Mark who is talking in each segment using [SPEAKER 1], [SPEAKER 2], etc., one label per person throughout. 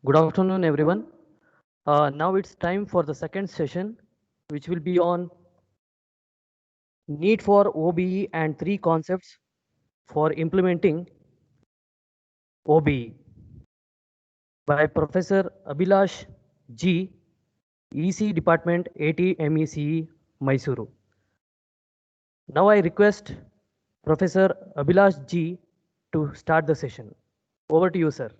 [SPEAKER 1] Good afternoon, everyone. Now it's time for the second session, which will be on need for OBE and three concepts for implementing OBE by Professor Abhilash G, EC Department 80 MECE, Mysuru. Now I request Professor Abhilash G to start the session. Over to you, sir.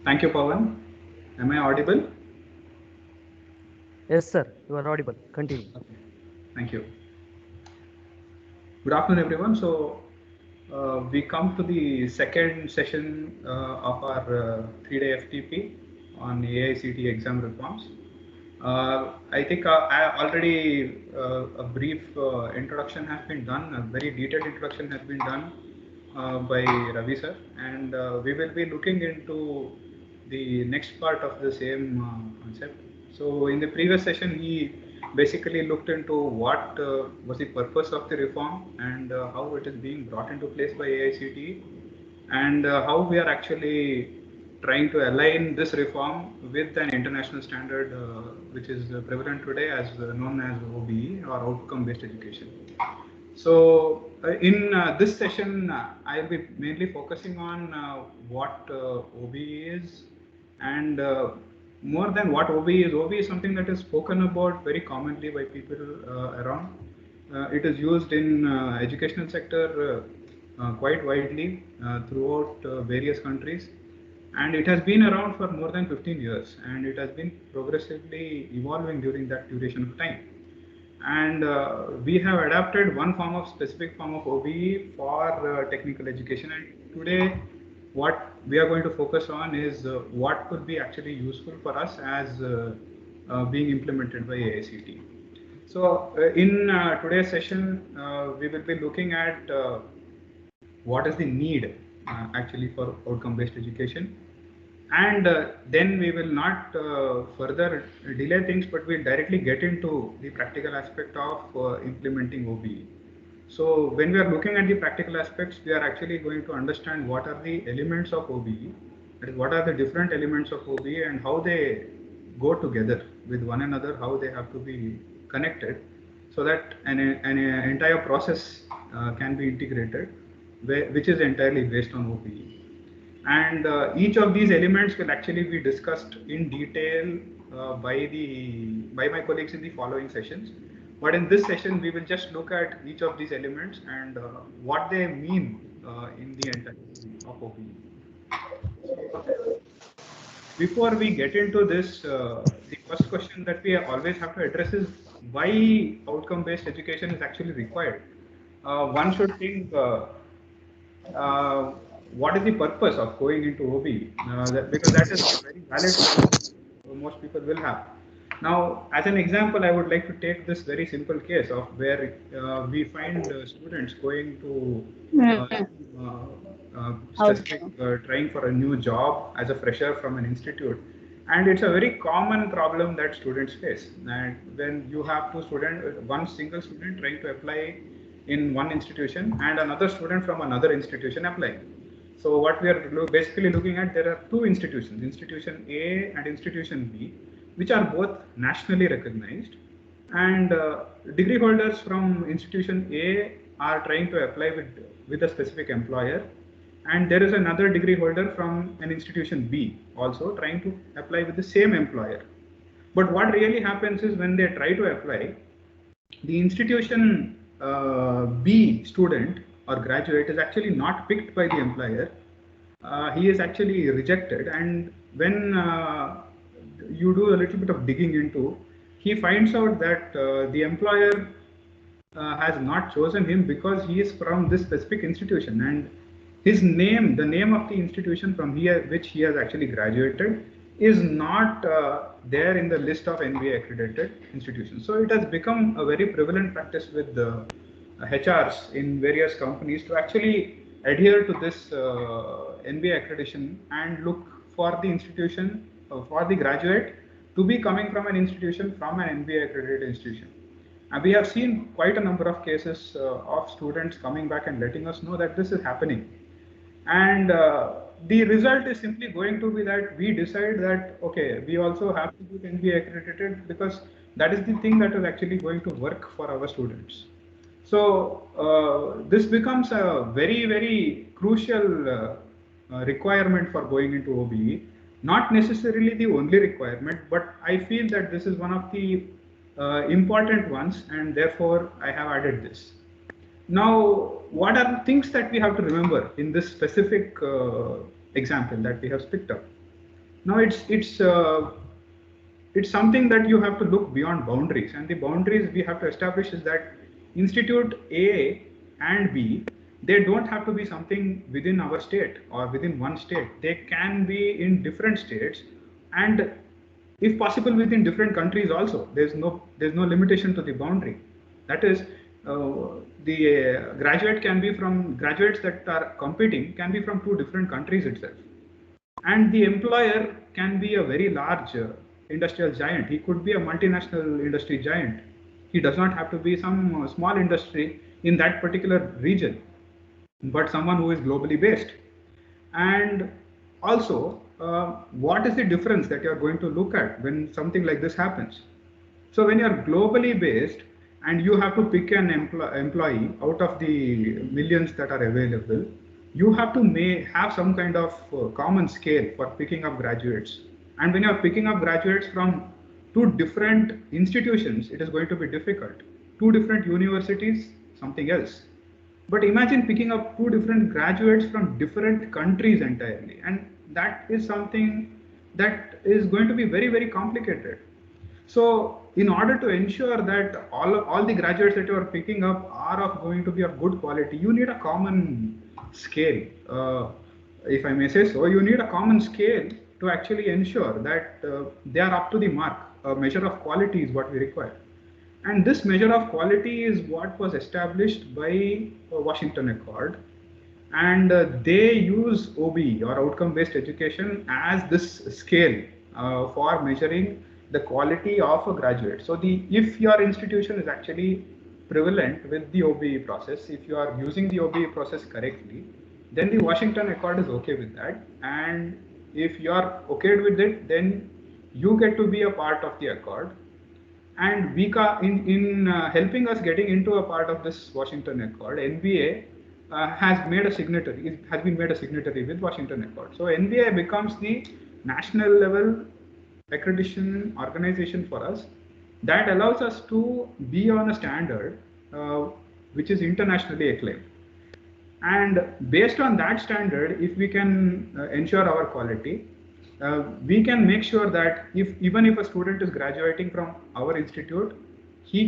[SPEAKER 2] Thank you, Pawan. Am I audible?
[SPEAKER 1] Yes, sir. You are audible. Continue.
[SPEAKER 2] Thank you. Good afternoon, everyone. We come to the second session of our 3-day FTP on AICT exam reforms. I think I already a brief introduction has been done, a very detailed introduction has been done by Ravi sir, and we will be looking into the next part of the same concept. So in the previous session, he basically looked into what was the purpose of the reform and how it is being brought into place by AICTE, and how we are actually trying to align this reform with an international standard which is prevalent today as known as OBE or outcome based education. In this session, I'll be mainly focusing on what OBE is, and more than what OBE is. OBE is something that is spoken about very commonly by people around. It is used in educational sector quite widely throughout various countries, and it has been around for more than 15 years, and it has been progressively evolving during that duration of time. And we have adapted one form of specific form of OBE for technical education, and today what we are going to focus on is what could be actually useful for us as being implemented by AICT. In today's session, we will be looking at what is the need actually for outcome-based education, and then we will not further delay things, but we'll directly get into the practical aspect of implementing OBE. So when we are looking at the practical aspects, we are actually going to understand what are the elements of OBE, that is, what are the different elements of OBE and how they go together with one another, how they have to be connected, so that an entire process can be integrated, which is entirely based on OBE. And each of these elements will actually be discussed in detail by my colleagues in the following sessions. But in this session, we will just look at each of these elements and what they mean in the entirety of OBE. Before we get into this, the first question that we always have to address is why outcome-based education is actually required. One should think uh, what is the purpose of going into OBE? Because that is a very valid question most people will have. Now, as an example, I would like to take this very simple case of where we find students going to specific trying for a new job as a fresher from an institute, and it's a very common problem that students face. And when you have one single student trying to apply in one institution and another student from another institution applying. So what we are basically looking at, there are two institutions, institution A and institution B, which are both nationally recognized, and degree holders from institution A are trying to apply with a specific employer, and there is another degree holder from an institution B also trying to apply with the same employer. But what really happens is when they try to apply, the institution B student or graduate is actually not picked by the employer. He is actually rejected, and when you do a little bit of digging into, he finds out that the employer has not chosen him because he is from this specific institution, and his name, the name of the institution from here which he has actually graduated, is not there in the list of NBA accredited institutions. So it has become a very prevalent practice with the HRs in various companies to actually adhere to this NBA accreditation and look for the institution, for the graduate to be coming from an institution, from an NBA accredited institution. And we have seen quite a number of cases of students coming back and letting us know that this is happening. And the result is simply going to be that we decide that, okay, we also have to be NBA accredited because that is the thing that is actually going to work for our students. So this becomes a very, very crucial requirement for going into OBE. Not necessarily the only requirement, but I feel that this is one of the important ones, and therefore I have added this. Now, what are the things that we have to remember in this specific example that we have picked up? Now, it's something that you have to look beyond boundaries, and the boundaries we have to establish is that institute A and B, they don't have to be something within our state or within one state. They can be in different states, and if possible within different countries also. There's no limitation to the boundary. That is, the graduates that are competing can be from two different countries itself. And the employer can be a very large industrial giant. He could be a multinational industry giant. He does not have to be some small industry in that particular region, but someone who is globally based. And also, what is the difference that you are going to look at when something like this happens? So when you are globally based and you have to pick an employee out of the millions that are available, you have to have some kind of common scale for picking up graduates. And when you are picking up graduates from two different institutions, it is going to be difficult. Two different universities, something else. But imagine picking up two different graduates from different countries entirely. And that is something that is going to be very, very complicated. So in order to ensure that all the graduates that you are picking up are going to be of good quality, you need a common scale. If I may say so, you need a common scale to actually ensure that they are up to the mark. A measure of quality is what we require. And this measure of quality is what was established by Washington Accord. And they use OBE or outcome based education as this scale for measuring the quality of a graduate. So if your institution is actually prevalent with the OBE process, if you are using the OBE process correctly, then the Washington Accord is okay with that. And if you are okay with it, then you get to be a part of the accord. And in helping us getting into a part of this Washington Accord, NBA has been made a signatory with Washington Accord. So NBA becomes the national level accreditation organization for us that allows us to be on a standard which is internationally acclaimed. And based on that standard, if we can ensure our quality, we can make sure that even if a student is graduating from our institute, he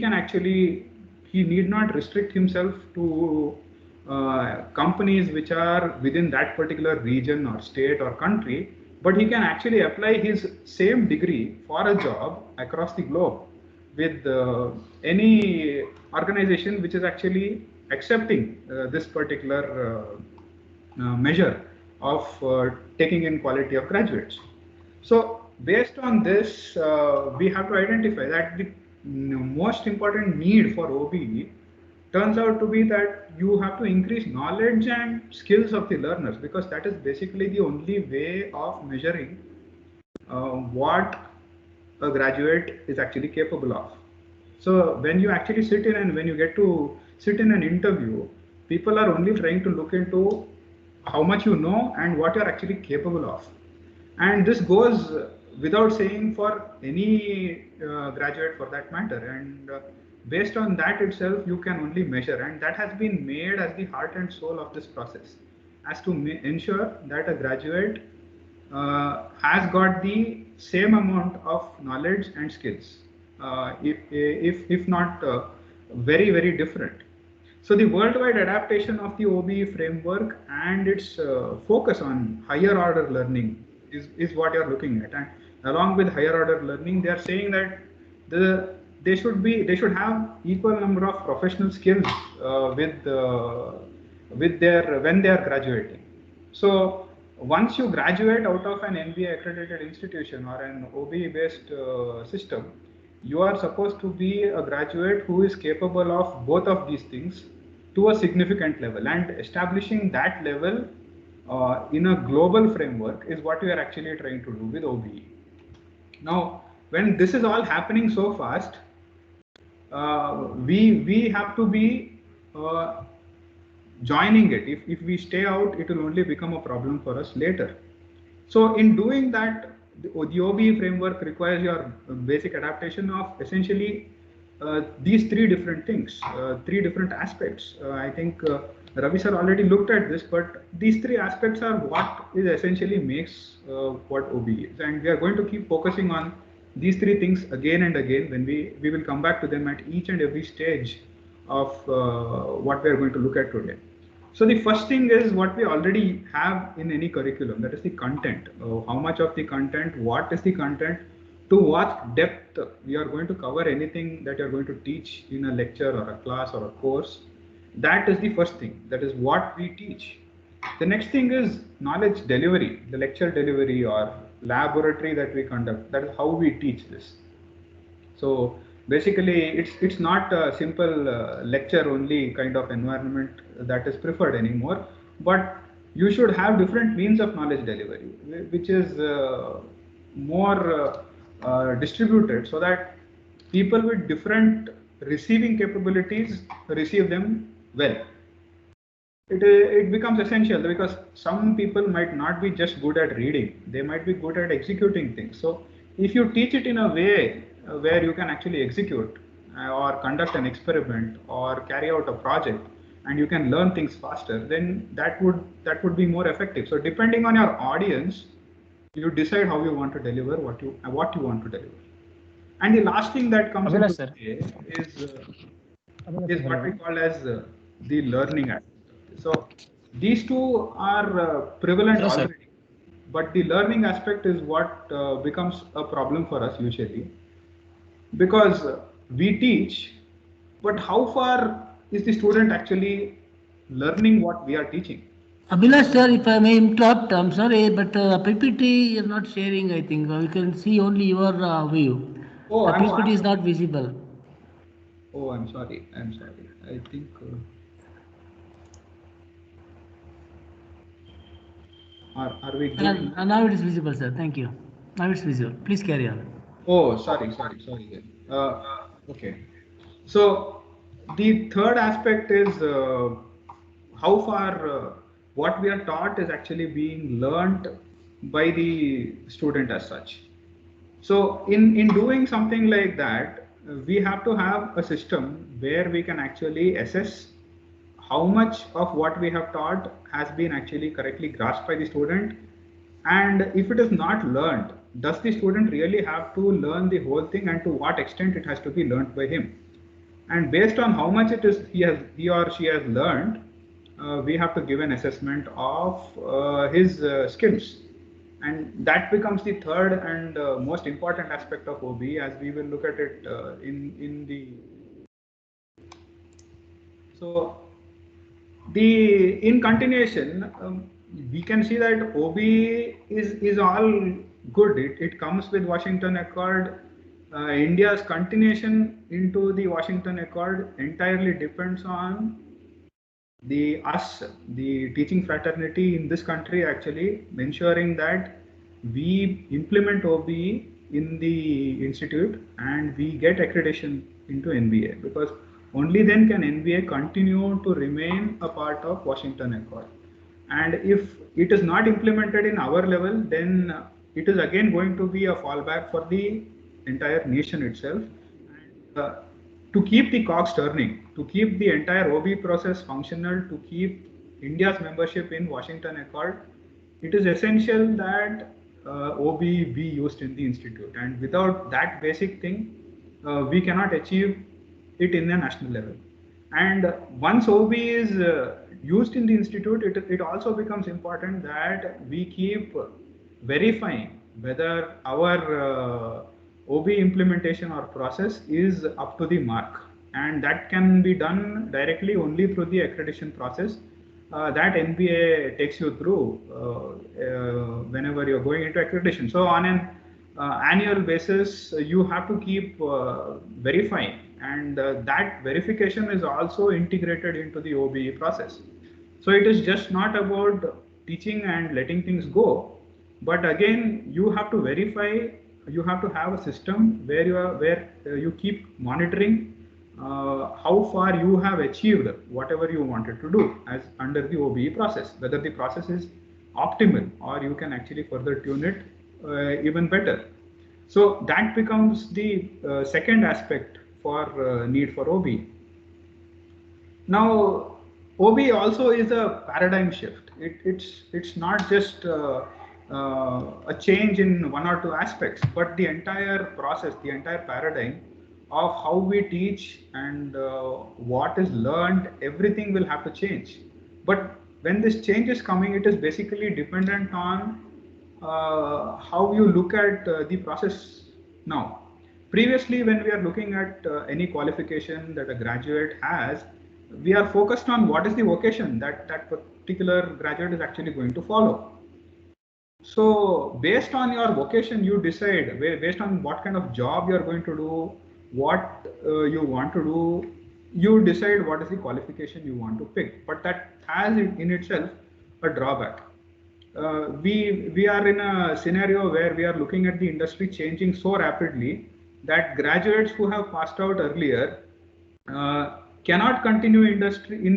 [SPEAKER 2] need not restrict himself to companies which are within that particular region or state or country, but he can actually apply his same degree for a job across the globe with any organization which is actually accepting this particular measure of taking in quality of graduates. So based on this, we have to identify that the most important need for OBE turns out to be that you have to increase knowledge and skills of the learners, because that is basically the only way of measuring what a graduate is actually capable of. So when you actually when you get to sit in an interview, people are only trying to look into how much you know and what you're actually capable of. And this goes without saying for any graduate for that matter. And based on that itself, you can only measure. And that has been made as the heart and soul of this process, as to ensure that a graduate has got the same amount of knowledge and skills, if not very, very different. So the worldwide adaptation of the OBE framework and its focus on higher order learning is what you're looking at. And along with higher order learning, they are saying that they should have equal number of professional skills with their when they are graduating. So once you graduate out of an MBA accredited institution or an OBE based system, you are supposed to be a graduate who is capable of both of these things to a significant level, and establishing that level in a global framework is what we are actually trying to do with OBE. Now, when this is all happening so fast, we have to be joining it. If we stay out, it will only become a problem for us later. So in doing that, the OBE framework requires your basic adaptation of essentially these three different things, three different aspects. I think Ravi sir already looked at this, but these three aspects are what is essentially makes what OBE is, and we are going to keep focusing on these three things again and again when we will come back to them at each and every stage of what we are going to look at today. So the first thing is what we already have in any curriculum, that is the content. How much of the content, what is the content, to what depth we are going to cover anything that you are going to teach in a lecture or a class or a course. That is the first thing. That is what we teach. The next thing is knowledge delivery, the lecture delivery or laboratory that we conduct. That is how we teach this. So basically, it's not a simple lecture only kind of environment that is preferred anymore, but you should have different means of knowledge delivery, which is more distributed, so that people with different receiving capabilities receive them well. It becomes essential because some people might not be just good at reading, they might be good at executing things. So if you teach it in a way where you can actually execute or conduct an experiment or carry out a project, and you can learn things faster, then that would be more effective. So depending on your audience, you decide how you want to deliver what you want to deliver. And the last thing that comes into play is what we call as the learning aspect. So these two are prevalent already, but the learning aspect is what becomes a problem for us usually, because we teach, but how far is the student actually learning what we are teaching?
[SPEAKER 3] Abhilash sir, if I may interrupt, I'm sorry, but PPT you're not sharing, I think. We can see only your view.
[SPEAKER 2] Oh,
[SPEAKER 3] The
[SPEAKER 2] I'm
[SPEAKER 3] PPT is
[SPEAKER 2] sorry.
[SPEAKER 3] not visible.
[SPEAKER 2] Oh, I'm sorry. I'm sorry. I think. Are we good?
[SPEAKER 3] Now it is visible, sir. Thank you. Now it's visible. Please carry on.
[SPEAKER 2] Oh, sorry. Okay. So the third aspect is how far what we are taught is actually being learnt by the student as such. So in doing something like that, we have to have a system where we can actually assess how much of what we have taught has been actually correctly grasped by the student, and if it is not learned, does the student really have to learn the whole thing, and to what extent it has to be learned by him. And based on how much it is he or she has learned, we have to give an assessment of his skills, and that becomes the third and most important aspect of OBE, as we will look at it in the. So in continuation, we can see that OBE is all good. It comes with Washington Accord. India's continuation into the Washington Accord entirely depends on the teaching fraternity in this country, actually ensuring that we implement OBE in the institute and we get accreditation into NBA, because only then can NBA continue to remain a part of Washington Accord. And if it is not implemented in our level, then it is again going to be a fallback for the entire nation itself. And, to keep the cogs turning, to keep the entire OBE process functional, to keep India's membership in Washington Accord, it is essential that OBE be used in the institute. And without that basic thing, we cannot achieve it in the national level. And once OBE is used in the institute, it also becomes important that we keep verifying whether our OB implementation or process is up to the mark, and that can be done directly only through the accreditation process that NBA takes you through whenever you're going into accreditation. So on an annual basis, you have to keep verifying, and that verification is also integrated into the OBE process. So it is just not about teaching and letting things go, but again, you have to verify. You have to have a system where you keep monitoring how far you have achieved whatever you wanted to do as under the OBE process, whether the process is optimal or you can actually further tune it even better. So that becomes the second aspect for need for OBE. Now, OB also is a paradigm shift. It's not just a change in one or two aspects, but the entire process, the entire paradigm of how we teach and what is learned, everything will have to change. But when this change is coming, it is basically dependent on how you look at the process now. Previously, when we are looking at any qualification that a graduate has, we are focused on what is the vocation that that particular graduate is actually going to follow. So based on your vocation, you decide, based on what kind of job you are going to do, what you want to do, you decide what is the qualification you want to pick. But that has in itself a drawback. We are in a scenario where we are looking at the industry changing so rapidly that graduates who have passed out earlier cannot continue in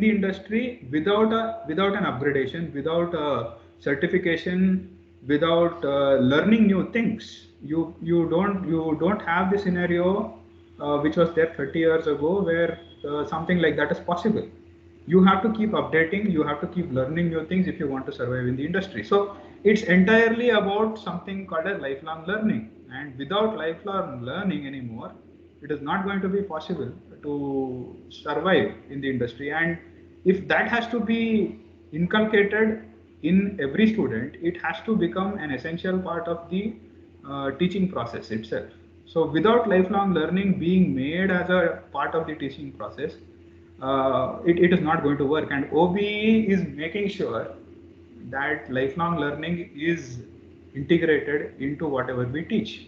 [SPEAKER 2] the industry without an upgradation, without a certification, without learning new things. You don't have the scenario which was there 30 years ago where something like that is possible. You have to keep updating, you have to keep learning new things if you want to survive in the industry. So it's entirely about something called as lifelong learning, and without lifelong learning anymore, it is not going to be possible to survive in the industry. And if that has to be inculcated in every student, it has to become an essential part of the teaching process itself. So without lifelong learning being made as a part of the teaching process, it is not going to work. And OBE is making sure that lifelong learning is integrated into whatever we teach.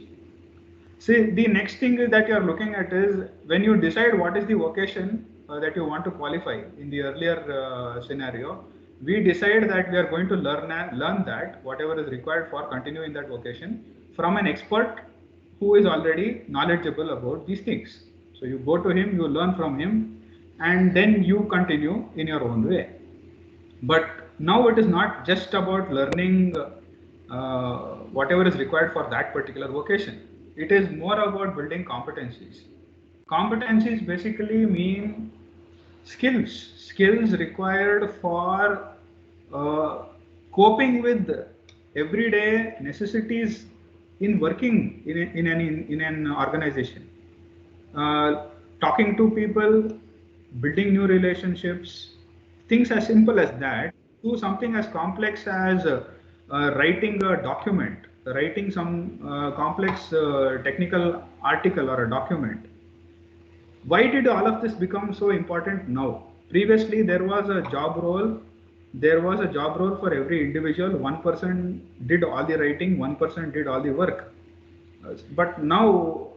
[SPEAKER 2] See, the next thing that you are looking at is when you decide what is the vocation that you want to qualify. In the earlier scenario, we decide that we are going to learn that whatever is required for continuing that vocation from an expert who is already knowledgeable about these things. So you go to him, you learn from him, and then you continue in your own way. But now it is not just about learning whatever is required for that particular vocation. It is more about building competencies. Competencies basically mean skills required for coping with everyday necessities in working in an organization. Talking to people, building new relationships, things as simple as that, to something as complex as writing a document, writing some complex technical article or a document. Why did all of this become so important now? Previously, there was a job role. There was a job role for every individual. One person did all the writing, one person did all the work. But now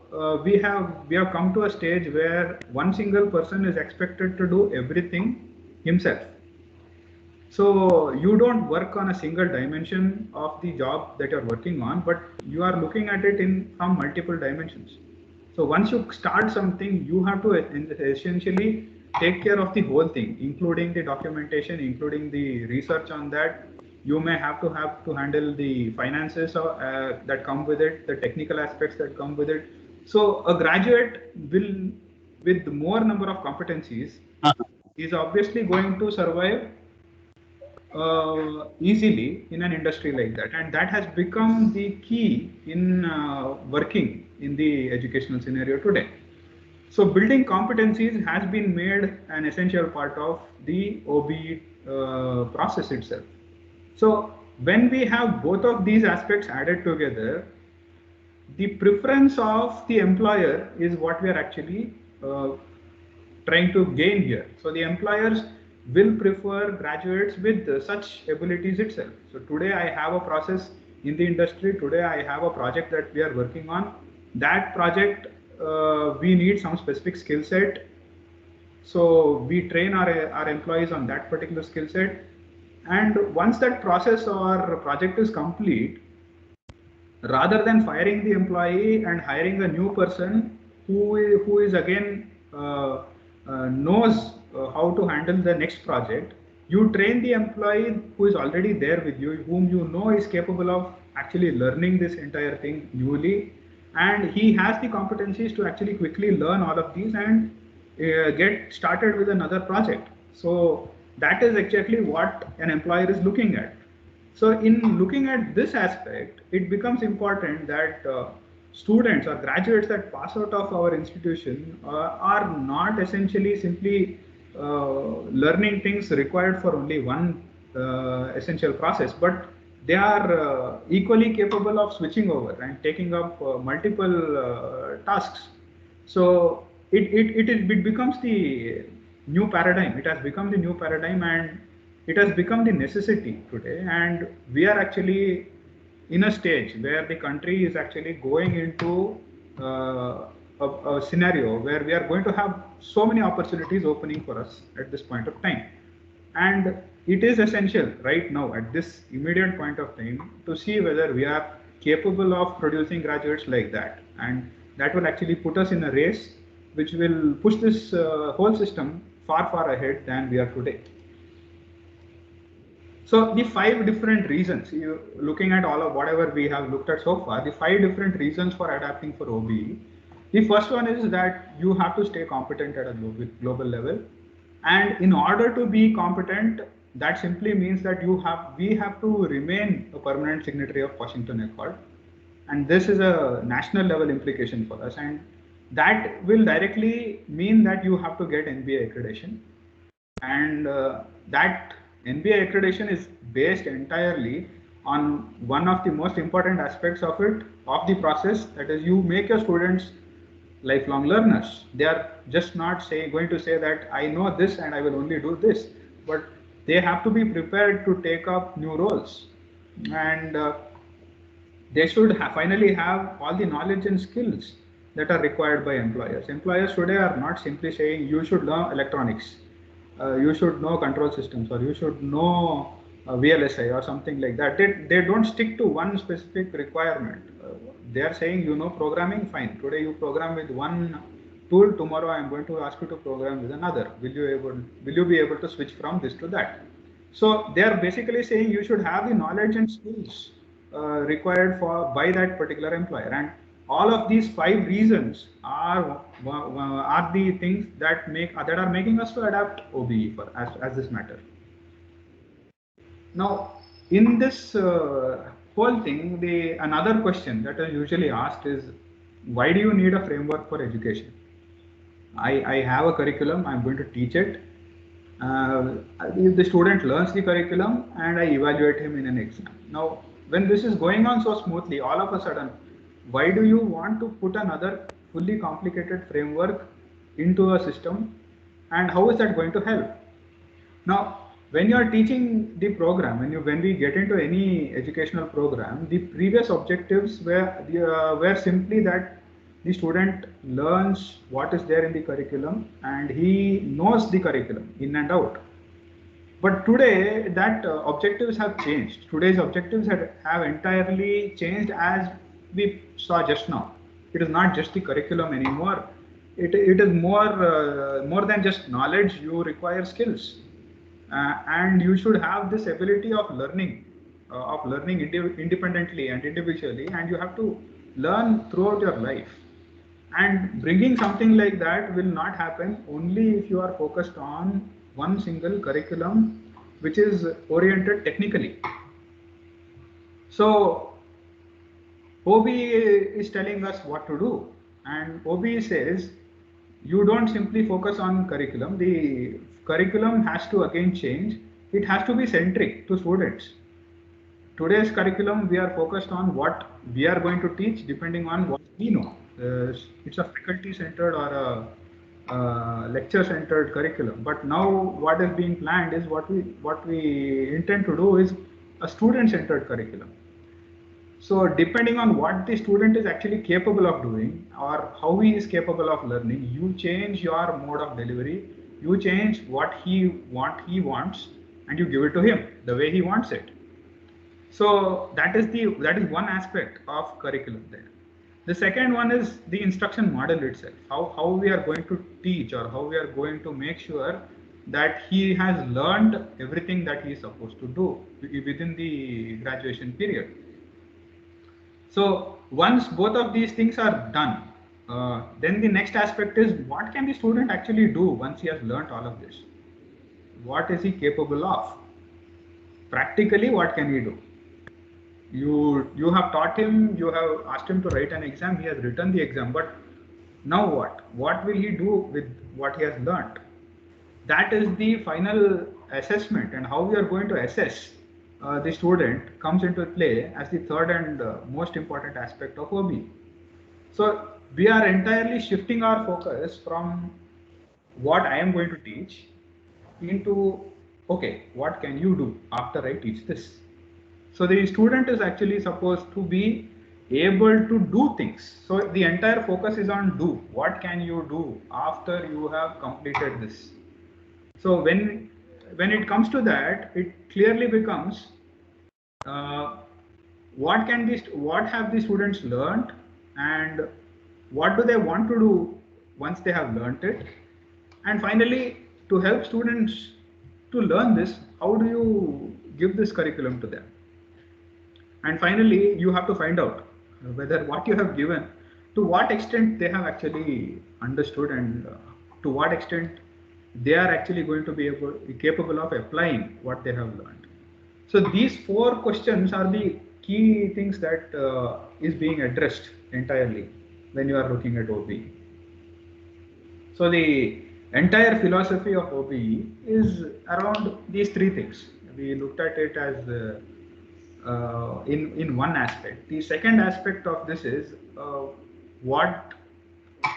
[SPEAKER 2] we have come to a stage where one single person is expected to do everything himself. So you don't work on a single dimension of the job that you're working on, but you are looking at it from multiple dimensions. So once you start something, you have to essentially take care of the whole thing, including the documentation, including the research on that. You may have to handle the finances that come with it, the technical aspects that come with it. So a graduate will, with more number of competencies, is obviously going to survive easily in an industry like that, and that has become the key in working in the educational scenario today. So building competencies has been made an essential part of the OBE process itself. So when we have both of these aspects added together, the preference of the employer is what we are actually trying to gain here. So the employers will prefer graduates with such abilities itself. So today I have a process in the industry, today I have a project that we are working on. That project, we need some specific skill set. So we train our employees on that particular skill set. And once that process or project is complete, rather than firing the employee and hiring a new person who is again knows how to handle the next project, you train the employee who is already there with you, whom you know is capable of actually learning this entire thing newly, and he has the competencies to actually quickly learn all of these and get started with another project. So that is exactly what an employer is looking at. So in looking at this aspect, it becomes important that students or graduates that pass out of our institution are not essentially simply learning things required for only one essential process, but they are equally capable of switching over and taking up multiple tasks. So it becomes the new paradigm. It has become the new paradigm, and it has become the necessity today. And we are actually in a stage where the country is actually going into a scenario where we are going to have so many opportunities opening for us at this point of time. And it is essential right now at this immediate point of time to see whether we are capable of producing graduates like that. And that will actually put us in a race which will push this whole system far, far ahead than we are today. So the 5 different reasons, looking at all of whatever we have looked at so far, the 5 different reasons for adapting for OBE. The first one is that you have to stay competent at a global level. And in order to be competent, that simply means that we have to remain a permanent signatory of Washington Accord. And this is a national level implication for us. And that will directly mean that you have to get NBA accreditation. And that NBA accreditation is based entirely on one of the most important aspects of it, of the process, that is, you make your students lifelong learners. They are just not going to say that I know this and I will only do this, but they have to be prepared to take up new roles, and they should finally have all the knowledge and skills that are required by employers. Employers today are not simply saying you should learn electronics, you should know control systems, or you should know VLSI or something like that. They don't stick to one specific requirement. They are saying, you know, programming, fine. Today you program with one tool, tomorrow I am going to ask you to program with another. Will you be able to switch from this to that? So they are basically saying you should have the knowledge and skills required by that particular employer. And all of these 5 reasons are the things that are making us to adapt OBE as this matter. Now, in this whole thing, another question that is usually asked is, why do you need a framework for education? I have a curriculum, I'm going to teach it. The student learns the curriculum and I evaluate him in an exam. Now, when this is going on so smoothly, all of a sudden, why do you want to put another fully complicated framework into a system, and how is that going to help? Now, when you are teaching the program, when we get into any educational program, the previous objectives were simply that the student learns what is there in the curriculum and he knows the curriculum in and out. But today, that objectives have changed. Today's objectives have entirely changed, as we saw just now. It is not just the curriculum anymore. It is more than just knowledge. You require skills, and you should have this ability of learning independently and individually, and you have to learn throughout your life. And bringing something like that will not happen only if you are focused on one single curriculum which is oriented technically. So OBE is telling us what to do, and OBE says you don't simply focus on curriculum. The curriculum has to again change. It has to be centric to students. today's curriculum, we are focused on what we are going to teach depending on what we know. It's a faculty-centered or a lecture-centered curriculum. But now, what is being planned is what we intend to do is a student-centered curriculum. So depending on what the student is actually capable of doing or how he is capable of learning, you change your mode of delivery, you change what he wants, and you give it to him the way he wants it. So that is one aspect of curriculum there. The second one is the instruction model itself. How we are going to teach or how we are going to make sure that he has learned everything that he is supposed to do within the graduation period. So once both of these things are done, then the next aspect is what can the student actually do once he has learnt all of this? What is he capable of? Practically, what can he do? You have taught him, you have asked him to write an exam, he has written the exam, but now what? What will he do with what he has learnt? That is the final assessment, and how we are going to assess the student comes into play as the third and most important aspect of OB. So we are entirely shifting our focus from what I am going to teach into, okay, what can you do after I teach this? So the student is actually supposed to be able to do things. So the entire focus is on do. What can you do after you have completed this? So when it comes to that, it clearly becomes what have the students learned, and what do they want to do once they have learnt it, and finally, to help students to learn this, how do you give this curriculum to them? And finally, you have to find out whether what you have given, to what extent they have actually understood, and to what extent they are actually going to be capable of applying what they have learned. So these four questions are the key things that is being addressed entirely when you are looking at OBE. So the entire philosophy of OBE is around these three things. We looked at it as in one aspect. The second aspect of this is what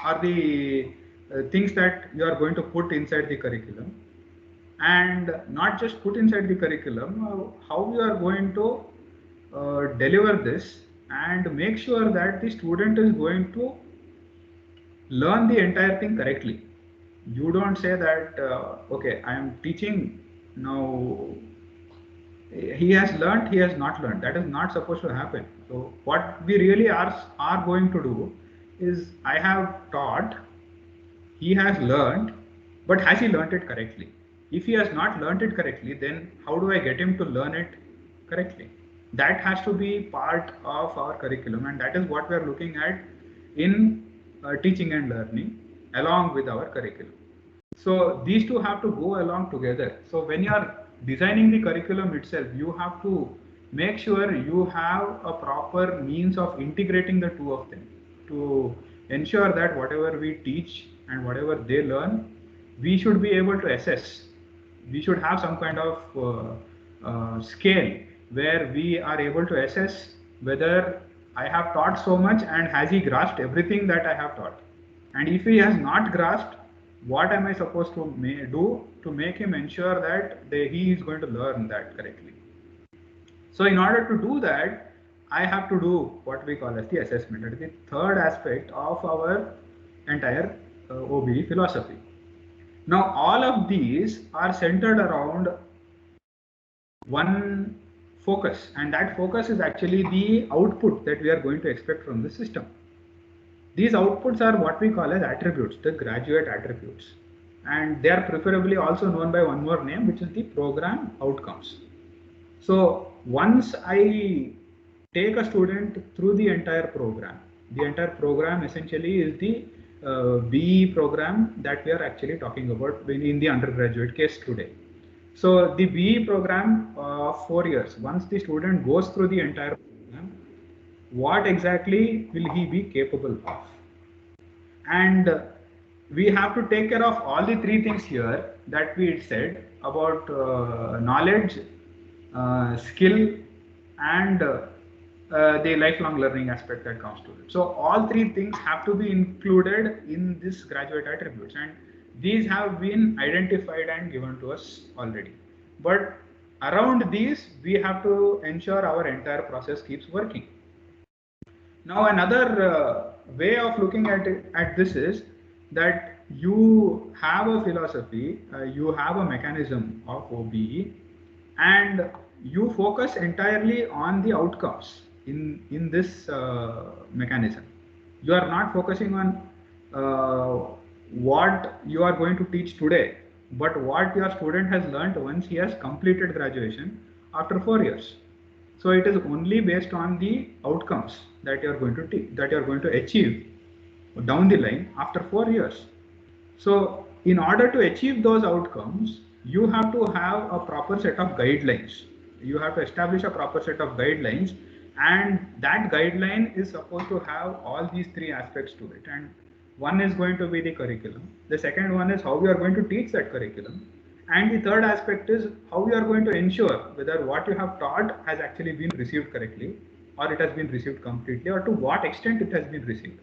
[SPEAKER 2] are the things that you are going to put inside the curriculum, and not just put inside the curriculum, how you are going to deliver this and make sure that the student is going to learn the entire thing correctly. You don't say that, okay, I am teaching now, he has learned, he has not learned. That is not supposed to happen. So what we really are going to do is, I have taught, he has learned, but has he learned it correctly? If he has not learned it correctly, then how do I get him to learn it correctly? That has to be part of our curriculum, and that is what we are looking at in teaching and learning along with our curriculum. So these two have to go along together. So when you are designing the curriculum itself, you have to make sure you have a proper means of integrating the two of them to ensure that whatever we teach and whatever they learn, we should be able to assess. We should have some kind of scale where we are able to assess whether I have taught so much and has he grasped everything that I have taught. And if he has not grasped, what am I supposed to do to make him ensure that he is going to learn that correctly? So in order to do that, I have to do what we call as the assessment. That is the third aspect of our entire OBE philosophy. Now all of these are centered around one focus, and that focus is actually the output that we are going to expect from the system. These outputs are what we call as attributes, the graduate attributes, and they are preferably also known by one more name, which is the program outcomes. So once I take a student through the entire program essentially is the BE program that we are actually talking about in the undergraduate case today. So the BE program of 4 years, once the student goes through the entire program, what exactly will he be capable of? And we have to take care of all the three things here that we said about knowledge, skill, and the lifelong learning aspect that comes to it. So all three things have to be included in this graduate attributes, and these have been identified and given to us already. But around these, we have to ensure our entire process keeps working. Now, another way of looking at this is that you have a philosophy, you have a mechanism of OBE, and you focus entirely on the outcomes in this mechanism. You are not focusing on what you are going to teach today, but what your student has learned once he has completed graduation after 4 years. So it is only based on the outcomes that you are going to that you are going to achieve down the line after 4 years. So in order to achieve those outcomes, you have to have a proper set of guidelines. You have to establish a proper set of guidelines, and that guideline is supposed to have all these three aspects to it. And one is going to be the curriculum. The second one is how we are going to teach that curriculum. And the third aspect is how you are going to ensure whether what you have taught has actually been received correctly, or it has been received completely, or to what extent it has been received.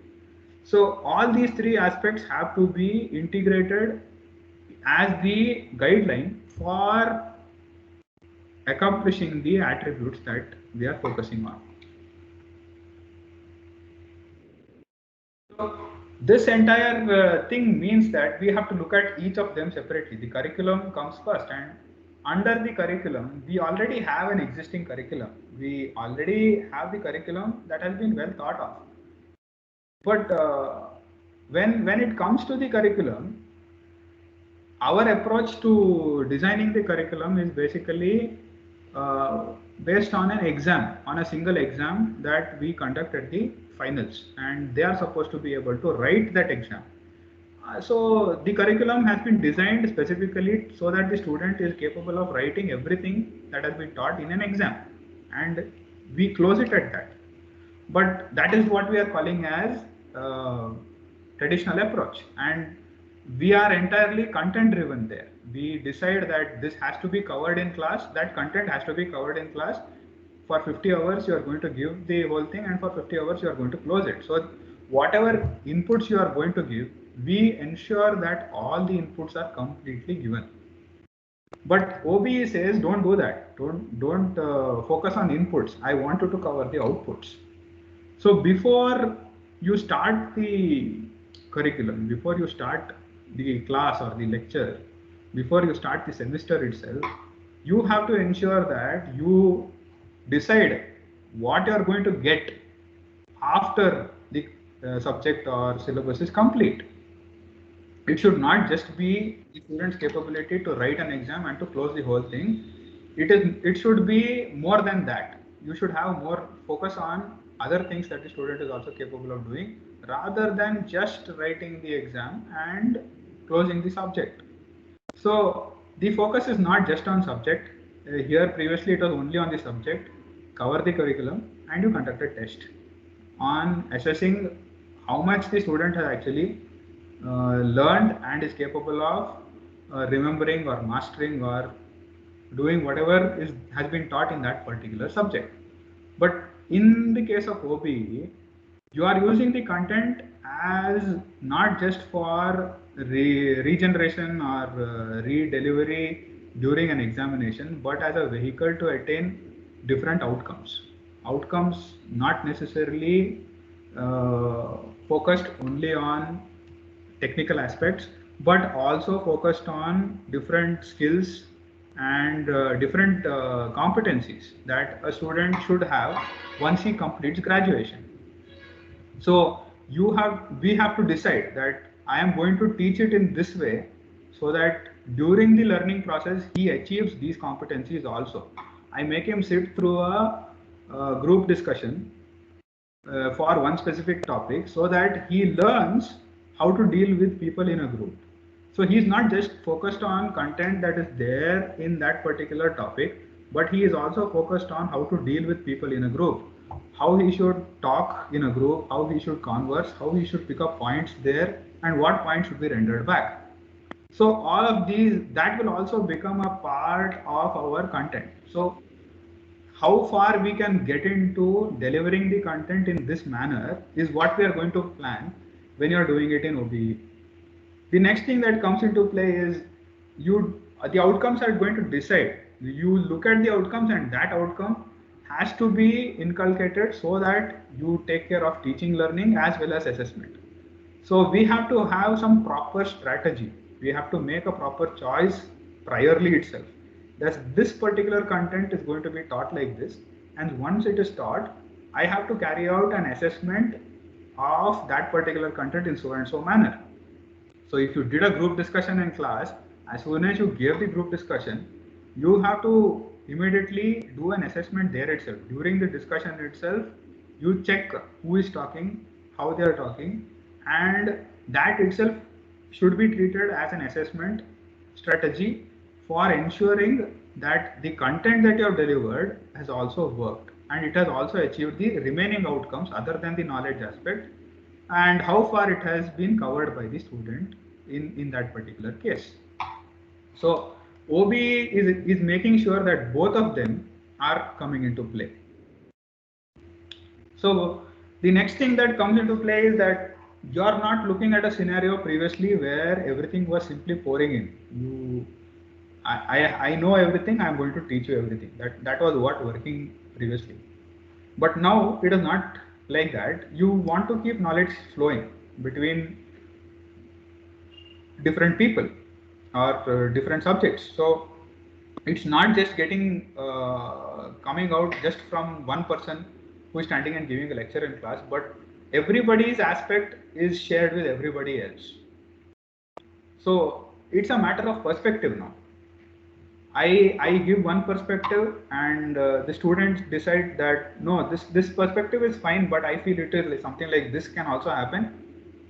[SPEAKER 2] So all these three aspects have to be integrated as the guideline for accomplishing the attributes that we are focusing on. So this entire thing means that we have to look at each of them separately. The curriculum comes first, and under the curriculum, we already have an existing curriculum. We already have the curriculum that has been well thought of. But when it comes to the curriculum, our approach to designing the curriculum is basically based on an exam, on a single exam that we conduct at the finals, and they are supposed to be able to write that exam. So the curriculum has been designed specifically so that the student is capable of writing everything that has been taught in an exam, and we close it at that. But that is what we are calling as traditional approach, and we are entirely content driven there. We decide that this has to be covered in class, that content has to be covered in class. For 50 hours you are going to give the whole thing, and for 50 hours you are going to close it. So whatever inputs you are going to give, we ensure that all the inputs are completely given. But OBE says don't do that. Don't focus on inputs. I want you to cover the outputs. So before you start the curriculum, before you start the class or the lecture, before you start the semester itself, you have to ensure that you decide what you are going to get after the subject or syllabus is complete. It should not just be the student's capability to write an exam and to close the whole thing. It should be more than that. You should have more focus on other things that the student is also capable of doing, rather than just writing the exam and closing the subject. So the focus is not just on subject. Here previously it was only on the subject. Cover the curriculum and you conduct a test on assessing how much the student has actually learned and is capable of remembering or mastering or doing whatever has been taught in that particular subject. But in the case of OBE, you are using the content as not just for regeneration or re-delivery during an examination, but as a vehicle to attain different outcomes. Outcomes not necessarily focused only on technical aspects, but also focused on different skills and different competencies that a student should have once he completes graduation. So we have to decide that I am going to teach it in this way, so that during the learning process he achieves these competencies also. I make him sit through a group discussion for one specific topic, so that he learns how to deal with people in a group. So he's not just focused on content that is there in that particular topic, but he is also focused on how to deal with people in a group, how he should talk in a group, how he should converse, how he should pick up points there, and what points should be rendered back. So all of these, that will also become a part of our content. So how far we can get into delivering the content in this manner is what we are going to plan when you are doing it in OBE. The next thing that comes into play is the outcomes are going to decide. You look at the outcomes, and that outcome has to be inculcated so that you take care of teaching, learning as well as assessment. So we have to have some proper strategy. We have to make a proper choice priorly itself. That this particular content is going to be taught like this, and once it is taught, I have to carry out an assessment of that particular content in so and so manner. So if you did a group discussion in class, as soon as you gave the group discussion, you have to immediately do an assessment there itself. During the discussion itself, you check who is talking, how they are talking, and that itself should be treated as an assessment strategy for ensuring that the content that you have delivered has also worked and it has also achieved the remaining outcomes other than the knowledge aspect, and how far it has been covered by the student in that particular case. So OBE is making sure that both of them are coming into play. So the next thing that comes into play is that you are not looking at a scenario previously where everything was simply pouring in. I know everything, I am going to teach you everything. That was what working previously. But now it is not like that. You want to keep knowledge flowing between different people or different subjects. So it's not just getting coming out just from one person who is standing and giving a lecture in class, but everybody's aspect is shared with everybody else. So it's a matter of perspective now. I give one perspective, and the students decide that no, this perspective is fine, but I feel it is like something like this can also happen.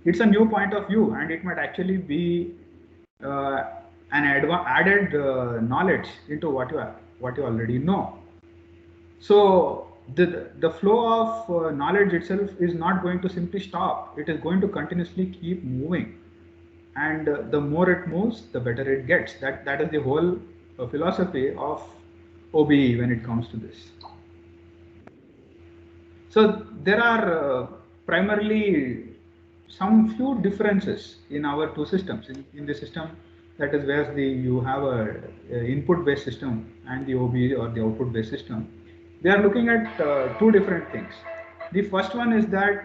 [SPEAKER 2] It's a new point of view, and it might actually be an added knowledge into what you already know. So the flow of knowledge itself is not going to simply stop. It is going to continuously keep moving, and the more it moves, the better it gets. That is the whole philosophy of OBE when it comes to this. So there are primarily some few differences in our two systems. In the system that is where you have a input based system and the OBE or the output based system, they are looking at two different things. The first one is that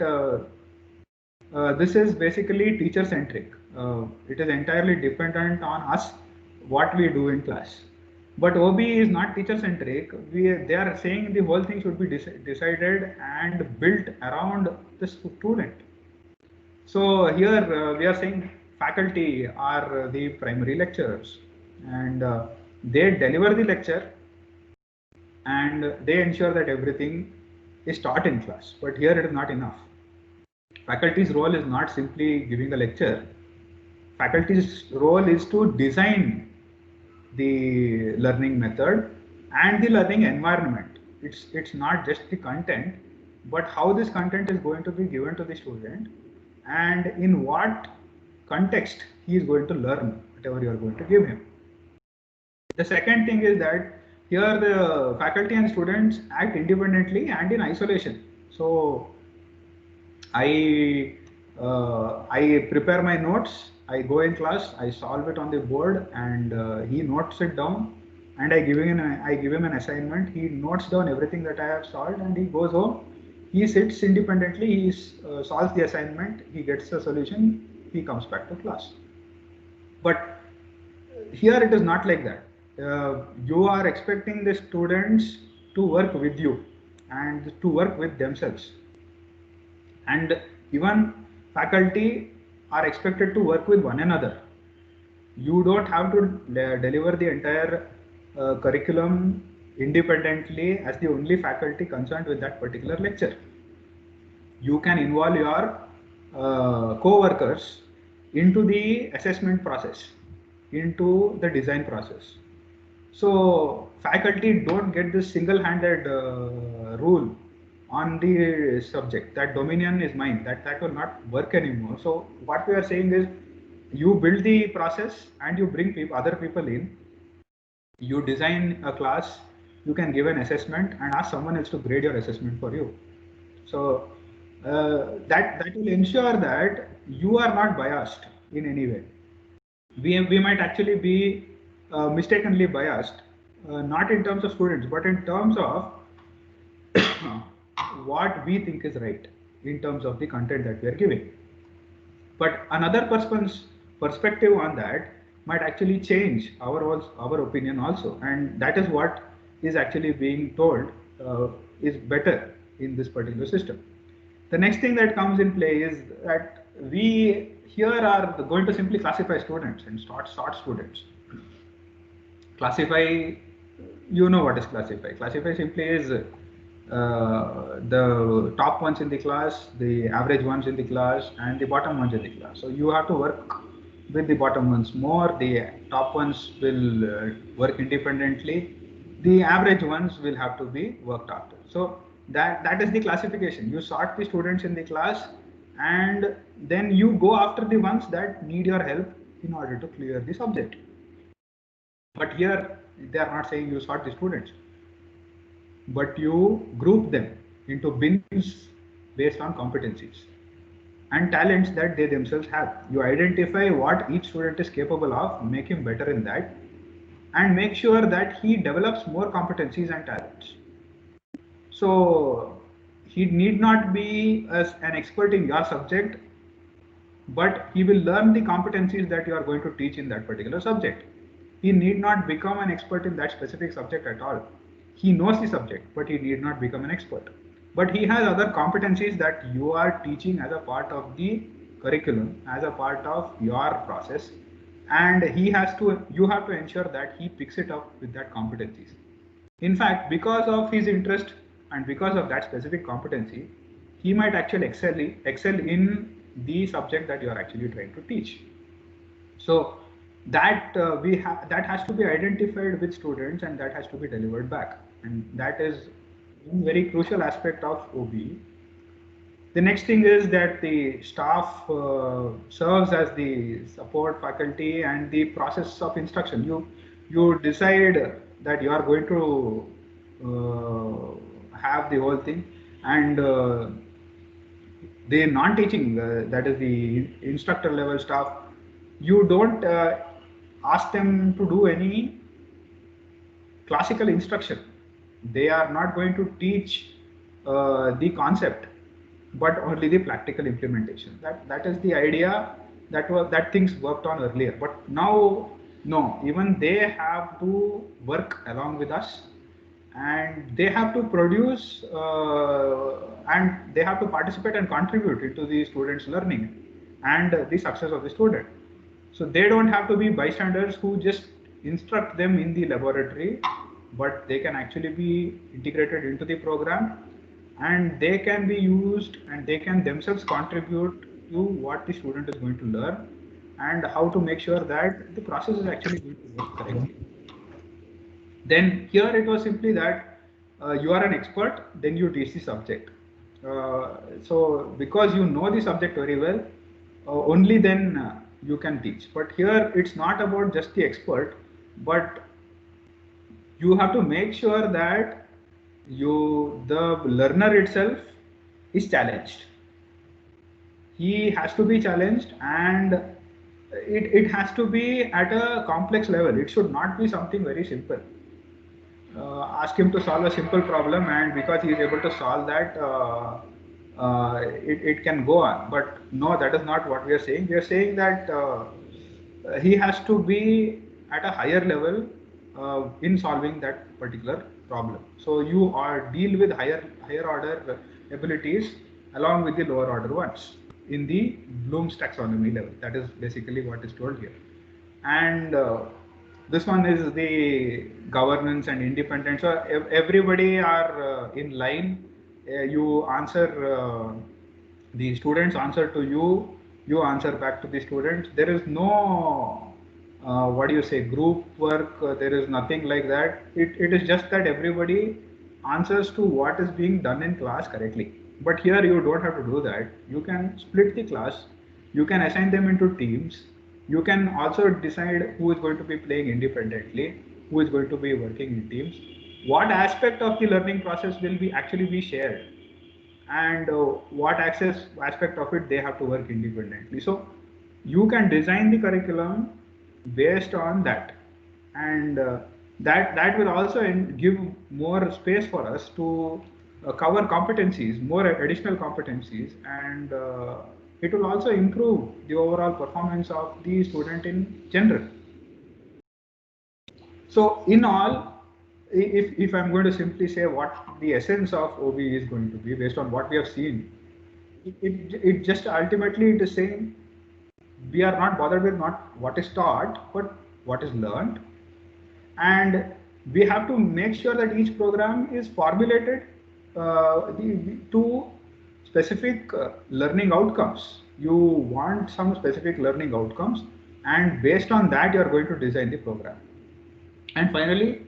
[SPEAKER 2] this is basically teacher centric. It is entirely dependent on us what we do in class. But OBE is not teacher centric. They are saying the whole thing should be decided and built around the student. So here we are saying faculty are the primary lecturers, and they deliver the lecture and they ensure that everything is taught in class. But here it is not enough. Faculty's role is not simply giving a lecture. Faculty's role is to design the learning method and the learning environment. It's not just the content, but how this content is going to be given to the student and in what context he is going to learn whatever you are going to give him. The second thing is that here the faculty and students act independently and in isolation. So I prepare my notes, I go in class, I solve it on the board, and he notes it down, and I give him an assignment. He notes down everything that I have solved, and he goes home. He sits independently. He solves the assignment. He gets the solution. He comes back to class. But here it is not like that. You are expecting the students to work with you and to work with themselves. And even faculty are expected to work with one another. You don't have to deliver the entire curriculum independently as the only faculty concerned with that particular lecture. You can involve your co-workers into the assessment process, into the design process. So faculty don't get this single-handed rule on the subject that dominion is mine, that will not work anymore. So what we are saying is you build the process and you bring other people in, you design a class, you can give an assessment and ask someone else to grade your assessment for you. So that will ensure that you are not biased in any way. We might actually be mistakenly biased, not in terms of students, but in terms of what we think is right in terms of the content that we are giving. But another person's perspective on that might actually change our opinion also, and that is what is actually being told is better in this particular system. The next thing that comes in play is that we here are going to simply classify students and sort students. Classify, you know what is classify. Classify simply is the top ones in the class, the average ones in the class, and the bottom ones in the class. So you have to work with the bottom ones more. The top ones will work independently. The average ones will have to be worked after. So that is the classification. You sort the students in the class, and then you go after the ones that need your help in order to clear the subject. But here they are not saying you sort the students, but you group them into bins based on competencies and talents that they themselves have. You identify what each student is capable of, make him better in that, and make sure that he develops more competencies and talents. So he need not be an expert in your subject, but he will learn the competencies that you are going to teach in that particular subject. He need not become an expert in that specific subject at all. He knows the subject, but he need not become an expert. But he has other competencies that you are teaching as a part of the curriculum, as a part of your process, and you have to ensure that he picks it up with that competencies. In fact, because of his interest and because of that specific competency, he might actually excel in the subject that you are actually trying to teach. So that that has to be identified with students, and that has to be delivered back, and that is one very crucial aspect of OBE. The next thing is that the staff serves as the support faculty and the process of instruction. You decide that you are going to have the whole thing, and the non-teaching, that is the instructor level staff, you don't ask them to do any classical instruction. They are not going to teach the concept, but only the practical implementation. That is the idea that things worked on earlier. But now, no, even they have to work along with us, and they have to produce and they have to participate and contribute into the students' learning and the success of the student. So they don't have to be bystanders who just instruct them in the laboratory, but they can actually be integrated into the program, and they can be used and they can themselves contribute to what the student is going to learn and how to make sure that the process is actually going to work correctly. Then here it was simply that you are an expert, then you teach the subject. So because you know the subject very well, only then you can teach. But here it's not about just the expert, but you have to make sure that the learner itself is challenged. He has to be challenged, and it has to be at a complex level. It should not be something very simple. Ask him to solve a simple problem, and because he is able to solve that, it can go on. But no, that is not what we are saying. We are saying that he has to be at a higher level in solving that particular problem. So you deal with higher order abilities along with the lower order ones in the Bloom's taxonomy level. That is basically what is told here. And this one is the governance and independence. So everybody are in line. You answer, the students answer to you, you answer back to the students. There is no what do you say, group work. There is nothing like that. It is just that everybody answers to what is being done in class correctly. But here you don't have to do that. You can split the class, you can assign them into teams, you can also decide who is going to be playing independently, who is going to be working in teams. what aspect of the learning process will be actually be shared, and what aspect of it they have to work independently. So you can design the curriculum based on that, and that will also give more space for us to cover competencies, more additional competencies, and it will also improve the overall performance of the student in general. So in all, if I'm going to simply say what the essence of OBE is going to be based on what we have seen, it just ultimately it is saying we are not bothered with not what is taught, but what is learned. And we have to make sure that each program is formulated to specific learning outcomes. You want some specific learning outcomes, and based on that, you are going to design the program. And finally,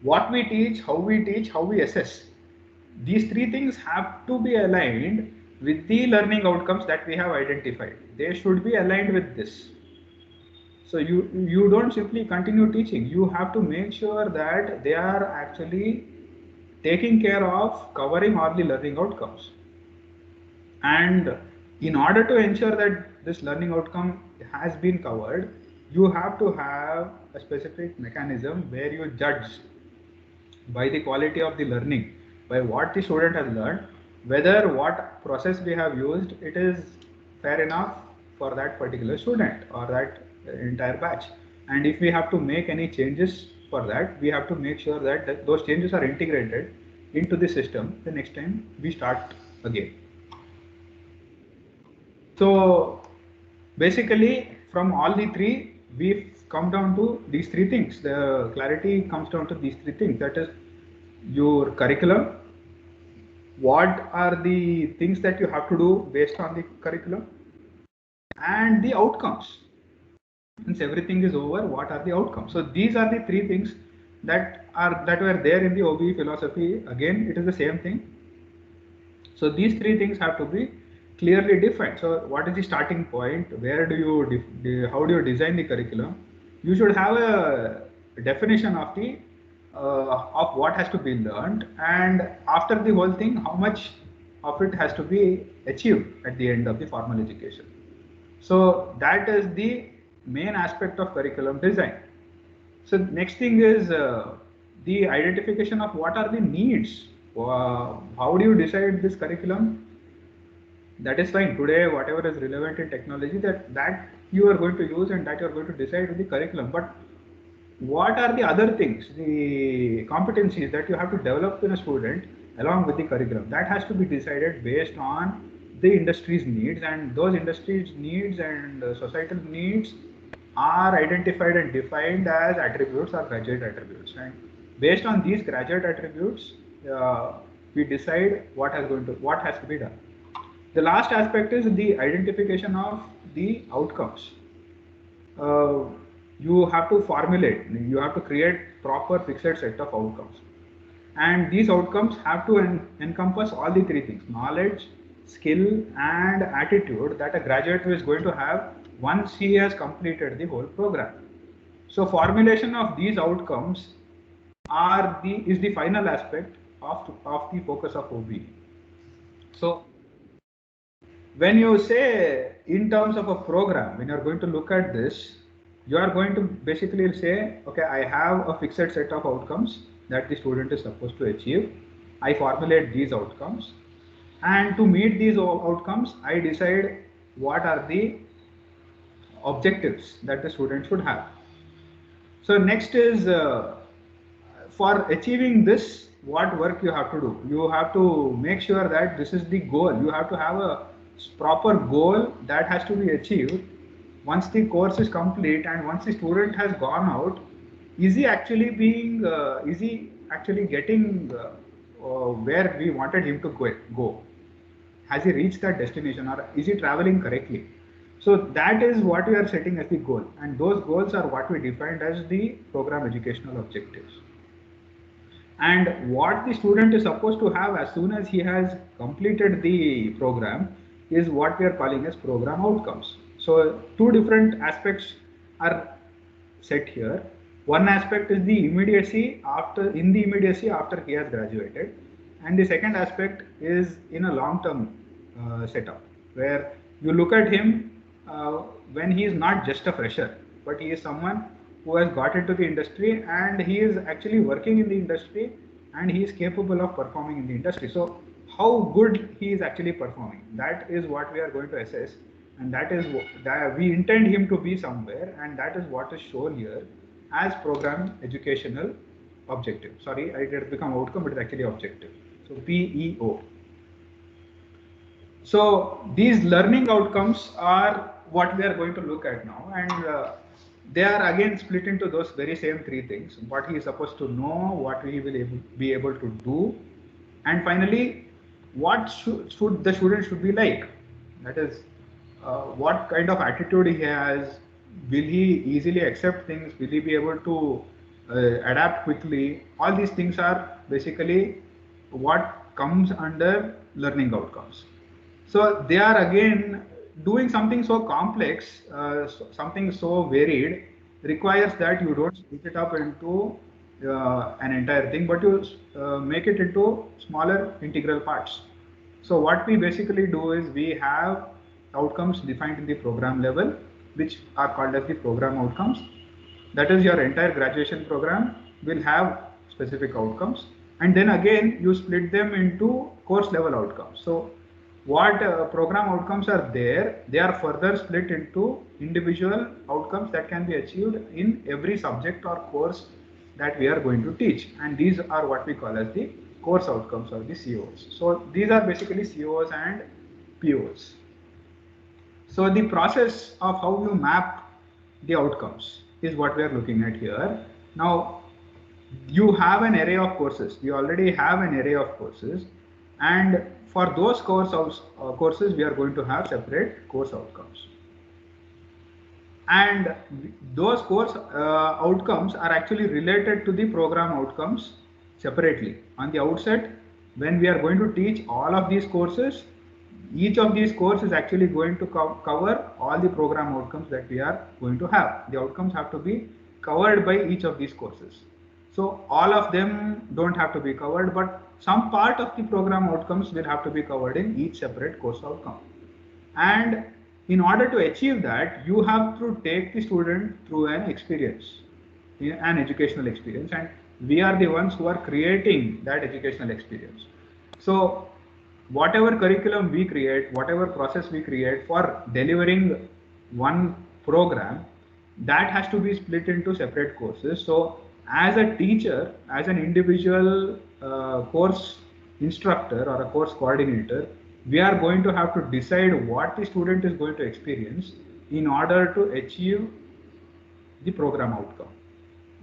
[SPEAKER 2] what we teach, how we assess. These three things have to be aligned with the learning outcomes that we have identified. They should be aligned with this. So you don't simply continue teaching. You have to make sure that they are actually taking care of covering all the learning outcomes. And in order to ensure that this learning outcome has been covered, you have to have a specific mechanism where you judge by the quality of the learning, by what the student has learned, whether what process we have used, it is fair enough for that particular student or that entire batch. And if we have to make any changes for that, we have to make sure that those changes are integrated into the system the next time we start again. So basically, from all the three, we've come down to these three things. The clarity comes down to these three things. That is your curriculum. What are the things that you have to do based on the curriculum, and the outcomes. Once everything is over, what are the outcomes? So these are the three things that were there in the OBE philosophy. Again, it is the same thing. So these three things have to be clearly defined. So what is the starting point? Where do you how do you design the curriculum? You should have a definition of the of what has to be learned, and after the whole thing, how much of it has to be achieved at the end of the formal education. So that is the main aspect of curriculum design. So next thing is the identification of what are the needs. How do you decide this curriculum? That is fine. Today, whatever is relevant in technology, that you are going to use and that you are going to decide with the curriculum. But what are the other things, the competencies that you have to develop in a student along with the curriculum? That has to be decided based on the industry's needs, and those industry's needs and societal needs are identified and defined as attributes or graduate attributes. And based on these graduate attributes, we decide what has to be done. The last aspect is the identification of the outcomes. You have to formulate, you have to create proper fixed set of outcomes. And these outcomes have to encompass all the three things: knowledge, skill, and attitude that a graduate is going to have once he has completed the whole program. So formulation of these outcomes is the final aspect of the focus of OBE. So when you say in terms of a program, when you're going to look at this, you are going to basically say, okay, I have a fixed set of outcomes that the student is supposed to achieve. I formulate these outcomes, and to meet these outcomes, I decide what are the objectives that the student should have. So next is for achieving this, what work you have to do. You have to make sure that this is the goal. You have to have a proper goal that has to be achieved once the course is complete, and once the student has gone out. Is he actually getting where we wanted him to go? Has he reached that destination, or is he traveling correctly? So that is what we are setting as the goal, and those goals are what we defined as the program educational objectives. And what the student is supposed to have as soon as he has completed the program is what we are calling as program outcomes. So two different aspects are set here. One aspect is the immediacy after he has graduated, and the second aspect is in a long-term setup where you look at him when he is not just a fresher, but he is someone who has got into the industry and he is actually working in the industry and he is capable of performing in the industry. So how good he is actually performing, that is what we are going to assess, and that is that we intend him to be somewhere, and that is what is shown here as program educational objective. Sorry, it has become outcome, but it's actually objective. So PEO. So these learning outcomes are what we are going to look at now, and they are again split into those very same three things: what he is supposed to know, what he will be able to do, and finally, what should the student should be like. That is, what kind of attitude he has. Will he easily accept things? Will he be able to adapt quickly? All these things are basically what comes under learning outcomes. So they are again doing something so complex, something so varied, requires that you don't split it up into an entire thing, but you make it into smaller integral parts. So what we basically do is we have outcomes defined in the program level, which are called as the program outcomes. That is, your entire graduation program will have specific outcomes, and then again you split them into course level outcomes. So what program outcomes are there, they are further split into individual outcomes that can be achieved in every subject or course that we are going to teach, and these are what we call as the course outcomes or the COs. So these are basically COs and POs. So the process of how you map the outcomes is what we are looking at here. Now, you have an array of courses. We already have an array of courses, and for those courses, we are going to have separate course outcomes. And those course outcomes are actually related to the program outcomes separately. On the outset, when we are going to teach all of these courses, each of these courses is actually going to cover all the program outcomes that we are going to have. The outcomes have to be covered by each of these courses. So all of them don't have to be covered, but some part of the program outcomes will have to be covered in each separate course outcome. And in order to achieve that, you have to take the student through an experience, an educational experience, and we are the ones who are creating that educational experience. So whatever curriculum we create, whatever process we create for delivering one program, that has to be split into separate courses. So as a teacher, as an individual course instructor or a course coordinator, we are going to have to decide what the student is going to experience in order to achieve the program outcome.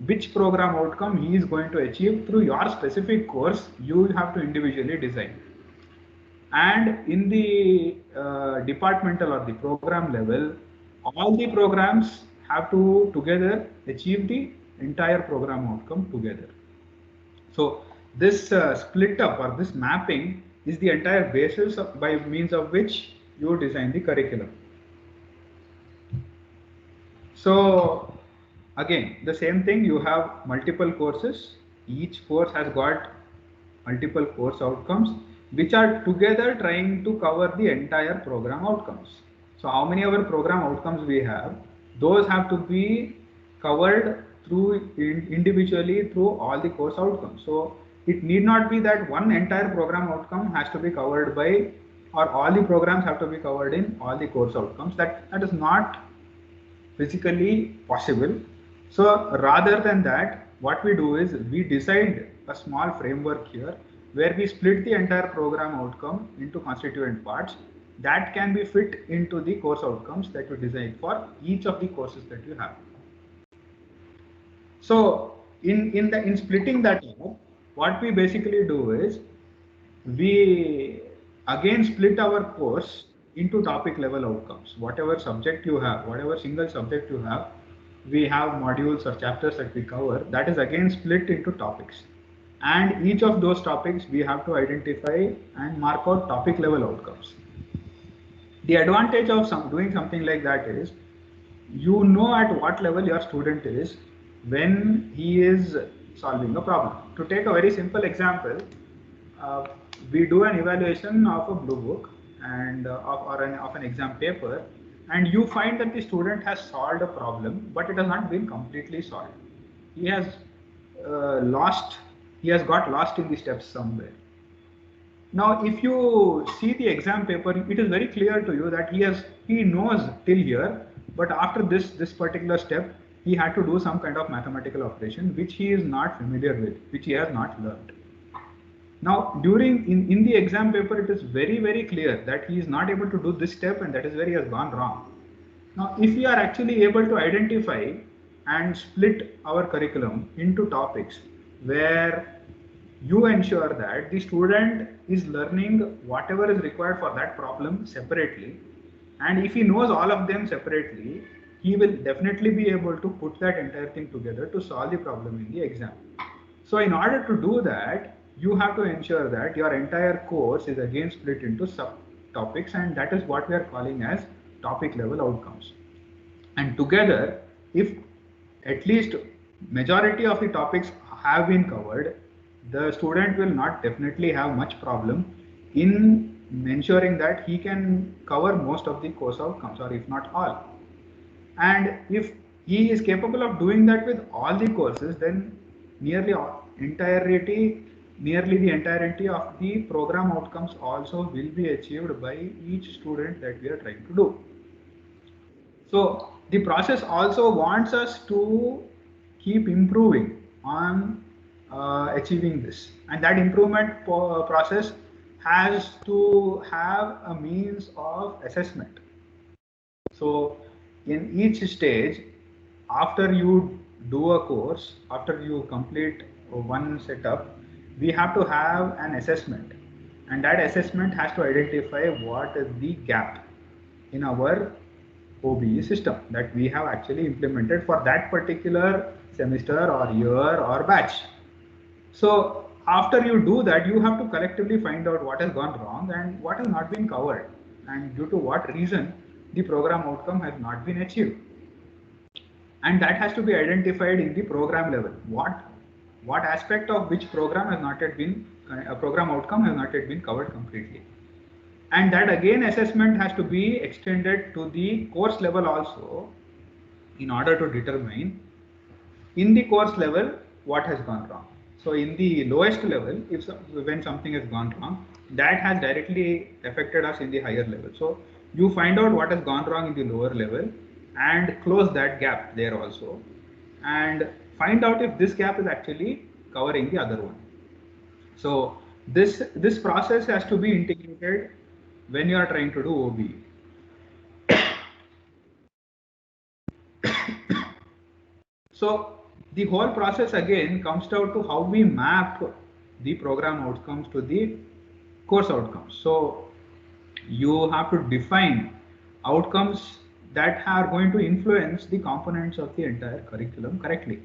[SPEAKER 2] Which program outcome he is going to achieve through your specific course, you have to individually design. And in the departmental or the program level, all the programs have to together achieve the entire program outcome together. So this split up or this mapping is the entire basis by means of which you design the curriculum. So again, the same thing, you have multiple courses. Each course has got multiple course outcomes, which are together trying to cover the entire program outcomes. So how many other program outcomes we have, those have to be covered through individually through all the course outcomes. So it need not be that one entire program outcome has to be covered by, or all the programs have to be covered in all the course outcomes. That is not physically possible. So rather than that, what we do is we decide a small framework here where we split the entire program outcome into constituent parts that can be fit into the course outcomes that you design for each of the courses that you have. So in splitting that up, what we basically do is we again split our course into topic level outcomes. Whatever subject you have, whatever single subject you have, we have modules or chapters that we cover, that is again split into topics. And each of those topics we have to identify and mark out topic level outcomes. The advantage of doing something like that is, you know at what level your student is, when he is solving a problem. To take a very simple example, we do an evaluation of a blue book and of an exam paper, and you find that the student has solved a problem, but it has not been completely solved. He has lost, he has got lost in the steps somewhere. Now, if you see the exam paper, it is very clear to you that he knows till here, but after this particular step, he had to do some kind of mathematical operation which he is not familiar with, which he has not learned. Now, in the exam paper, it is very clear that he is not able to do this step, and that is where he has gone wrong. Now, if we are actually able to identify and split our curriculum into topics where you ensure that the student is learning whatever is required for that problem separately, and if he knows all of them separately, he will definitely be able to put that entire thing together to solve the problem in the exam. So in order to do that, you have to ensure that your entire course is again split into subtopics, and that is what we are calling as topic level outcomes. And together, if at least majority of the topics have been covered, the student will not definitely have much problem in ensuring that he can cover most of the course outcomes, or if not all. And if he is capable of doing that with all the courses, then nearly the entirety of the program outcomes also will be achieved by each student that we are trying to do. So the process also wants us to keep improving on achieving this, and that improvement process has to have a means of assessment. So in each stage, after you do a course, after you complete one setup, we have to have an assessment, and that assessment has to identify what is the gap in our OBE system that we have actually implemented for that particular semester or year or batch. So after you do that, you have to collectively find out what has gone wrong and what has not been covered, and due to what reason the program outcome has not been achieved. And that has to be identified in the program level. What aspect of which program has not yet been, a program outcome has not yet been covered completely. And that again assessment has to be extended to the course level also, in order to determine in the course level what has gone wrong. So in the lowest level, when something has gone wrong, that has directly affected us in the higher level. So you find out what has gone wrong in the lower level and close that gap there also, and find out if this gap is actually covering the other one. So this process has to be integrated when you are trying to do OBE. So the whole process again comes down to how we map the program outcomes to the course outcomes. So you have to define outcomes that are going to influence the components of the entire curriculum correctly.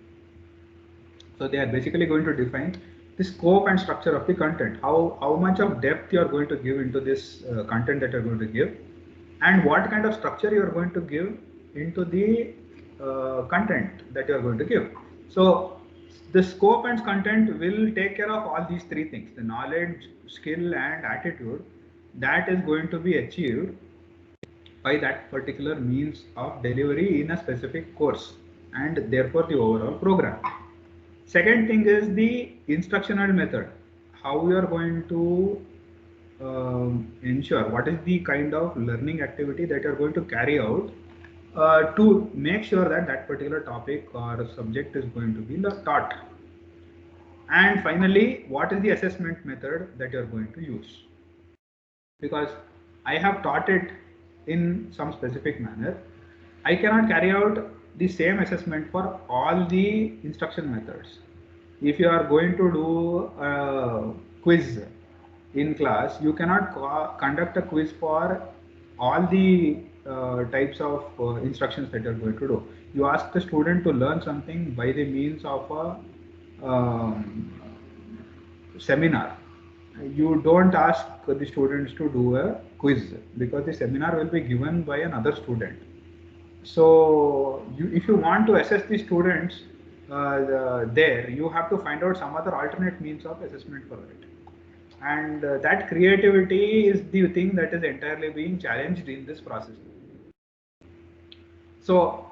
[SPEAKER 2] So they are basically going to define the scope and structure of the content, how much of depth you are going to give into this content that you are going to give, and what kind of structure you are going to give into the content that you are going to give. So the scope and content will take care of all these three things: the knowledge, skill, and attitude that is going to be achieved by that particular means of delivery in a specific course, and therefore the overall program. Second thing is the instructional method, how we are going to ensure what is the kind of learning activity that you are going to carry out to make sure that that particular topic or subject is going to be taught. And finally, what is the assessment method that you are going to use? Because I have taught it in some specific manner, I cannot carry out the same assessment for all the instruction methods. If you are going to do a quiz in class, you cannot conduct a quiz for all the types of instructions that you are going to do. You ask the student to learn something by the means of a seminar. You don't ask the students to do a quiz, because the seminar will be given by another student. So if you want to assess the students there, you have to find out some other alternate means of assessment for it. And that creativity is the thing that is entirely being challenged in this process. So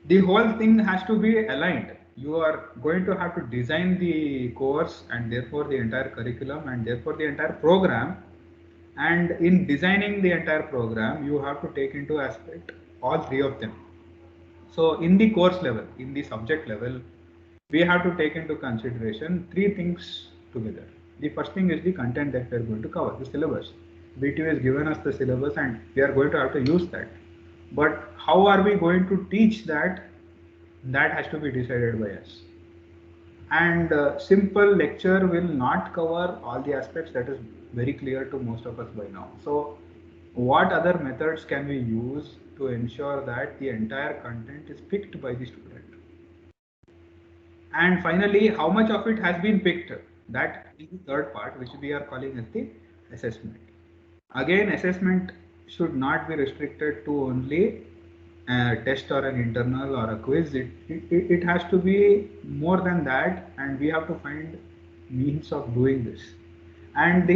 [SPEAKER 2] the whole thing has to be aligned. You are going to have to design the course and therefore the entire curriculum and therefore the entire program. And in designing the entire program, you have to take into aspect all three of them. So in the course level, in the subject level, we have to take into consideration three things together. The first thing is the content that we are going to cover, the syllabus. BTU has given us the syllabus and we are going to have to use that. But how are we going to teach that? That has to be decided by us. And simple lecture will not cover all the aspects, that is very clear to most of us by now. So what other methods can we use to ensure that the entire content is picked by the student? And finally, how much of it has been picked? That is the third part, which we are calling as the assessment. Again, assessment should not be restricted to only a test or an internal or a quiz. It has to be more than that, and we have to find means of doing this. And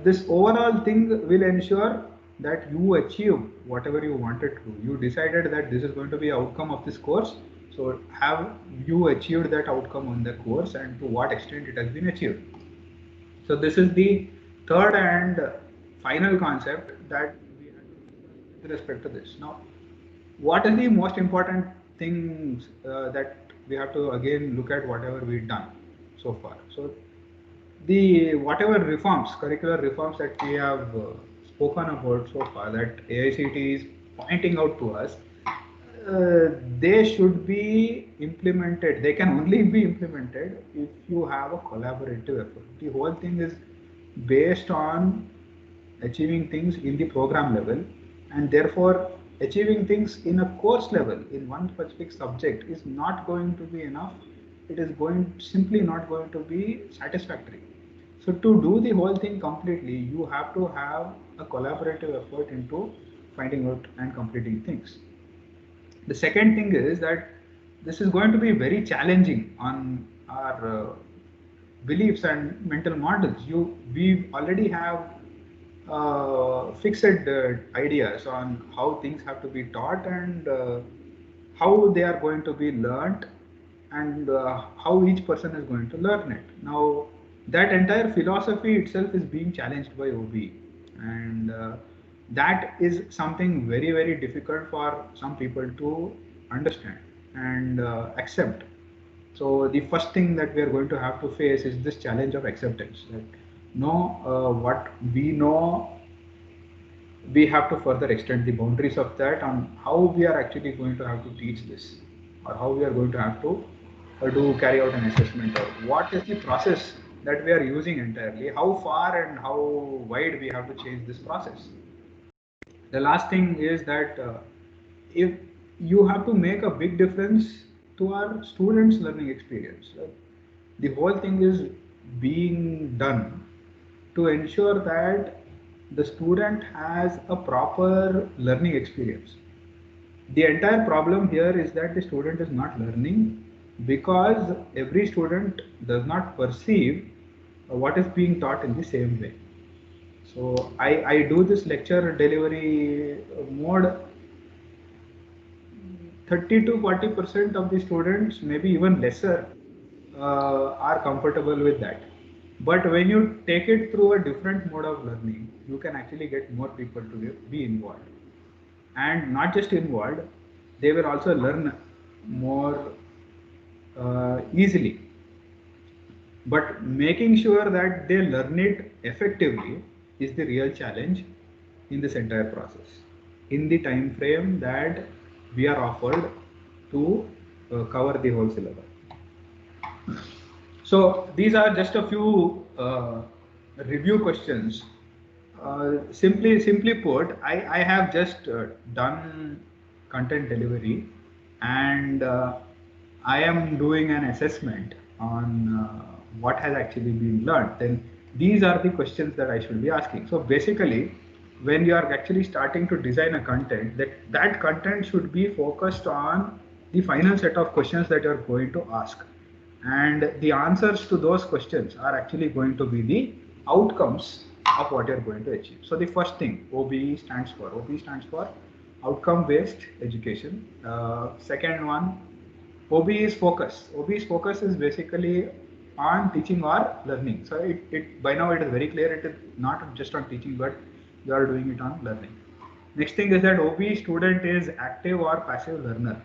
[SPEAKER 2] this overall thing will ensure that you achieve whatever you wanted to. You decided that this is going to be outcome of this course. So have you achieved that outcome on the course, and to what extent it has been achieved? So this is the third and final concept that we have to discuss with respect to this. Now, what is the most important things that we have to again look at whatever we've done so far? So the whatever reforms, curricular reforms that we have spoken about so far, that AICT is pointing out to us, they should be implemented. They can only be implemented if you have a collaborative effort. The whole thing is based on achieving things in the program level, and therefore achieving things in a course level in one specific subject is not going to be enough. It is simply not going to be satisfactory. So to do the whole thing completely, you have to have a collaborative effort into finding out and completing things. The second thing is that this is going to be very challenging on our beliefs and mental models. We already have fixed ideas on how things have to be taught and how they are going to be learnt, and how each person is going to learn it. Now, that entire philosophy itself is being challenged by OBE, and that is something very, very difficult for some people to understand and accept. So the first thing that we are going to have to face is this challenge of acceptance. That what we know, we have to further extend the boundaries of that on how we are actually going to have to teach this, or how we are going to have to carry out an assessment, or what is the process that we are using entirely, how far and how wide we have to change this process. The last thing is that if you have to make a big difference to our students' learning experience, the whole thing is being done to ensure that the student has a proper learning experience. The entire problem here is that the student is not learning because every student does not perceive what is being taught in the same way. So I do this lecture delivery mode. 30 to 40% of the students, maybe even lesser, are comfortable with that. But when you take it through a different mode of learning, you can actually get more people to be involved. And not just involved, they will also learn more easily. But making sure that they learn it effectively is the real challenge in this entire process, in the time frame that we are offered to cover the whole syllabus. So these are just a few review questions. Simply put, I have just done content delivery, and I am doing an assessment on what has actually been learned. Then these are the questions that I should be asking. So basically, when you are actually starting to design a content, that content should be focused on the final set of questions that you're going to ask. And the answers to those questions are actually going to be the outcomes of what you're going to achieve. So the first thing OBE stands for, outcome based education. Second one, OBE's focus. OBE's focus is basically on teaching or learning. So it by now it is very clear it is not just on teaching, but you are doing it on learning. Next thing is that OBE student is active or passive learner.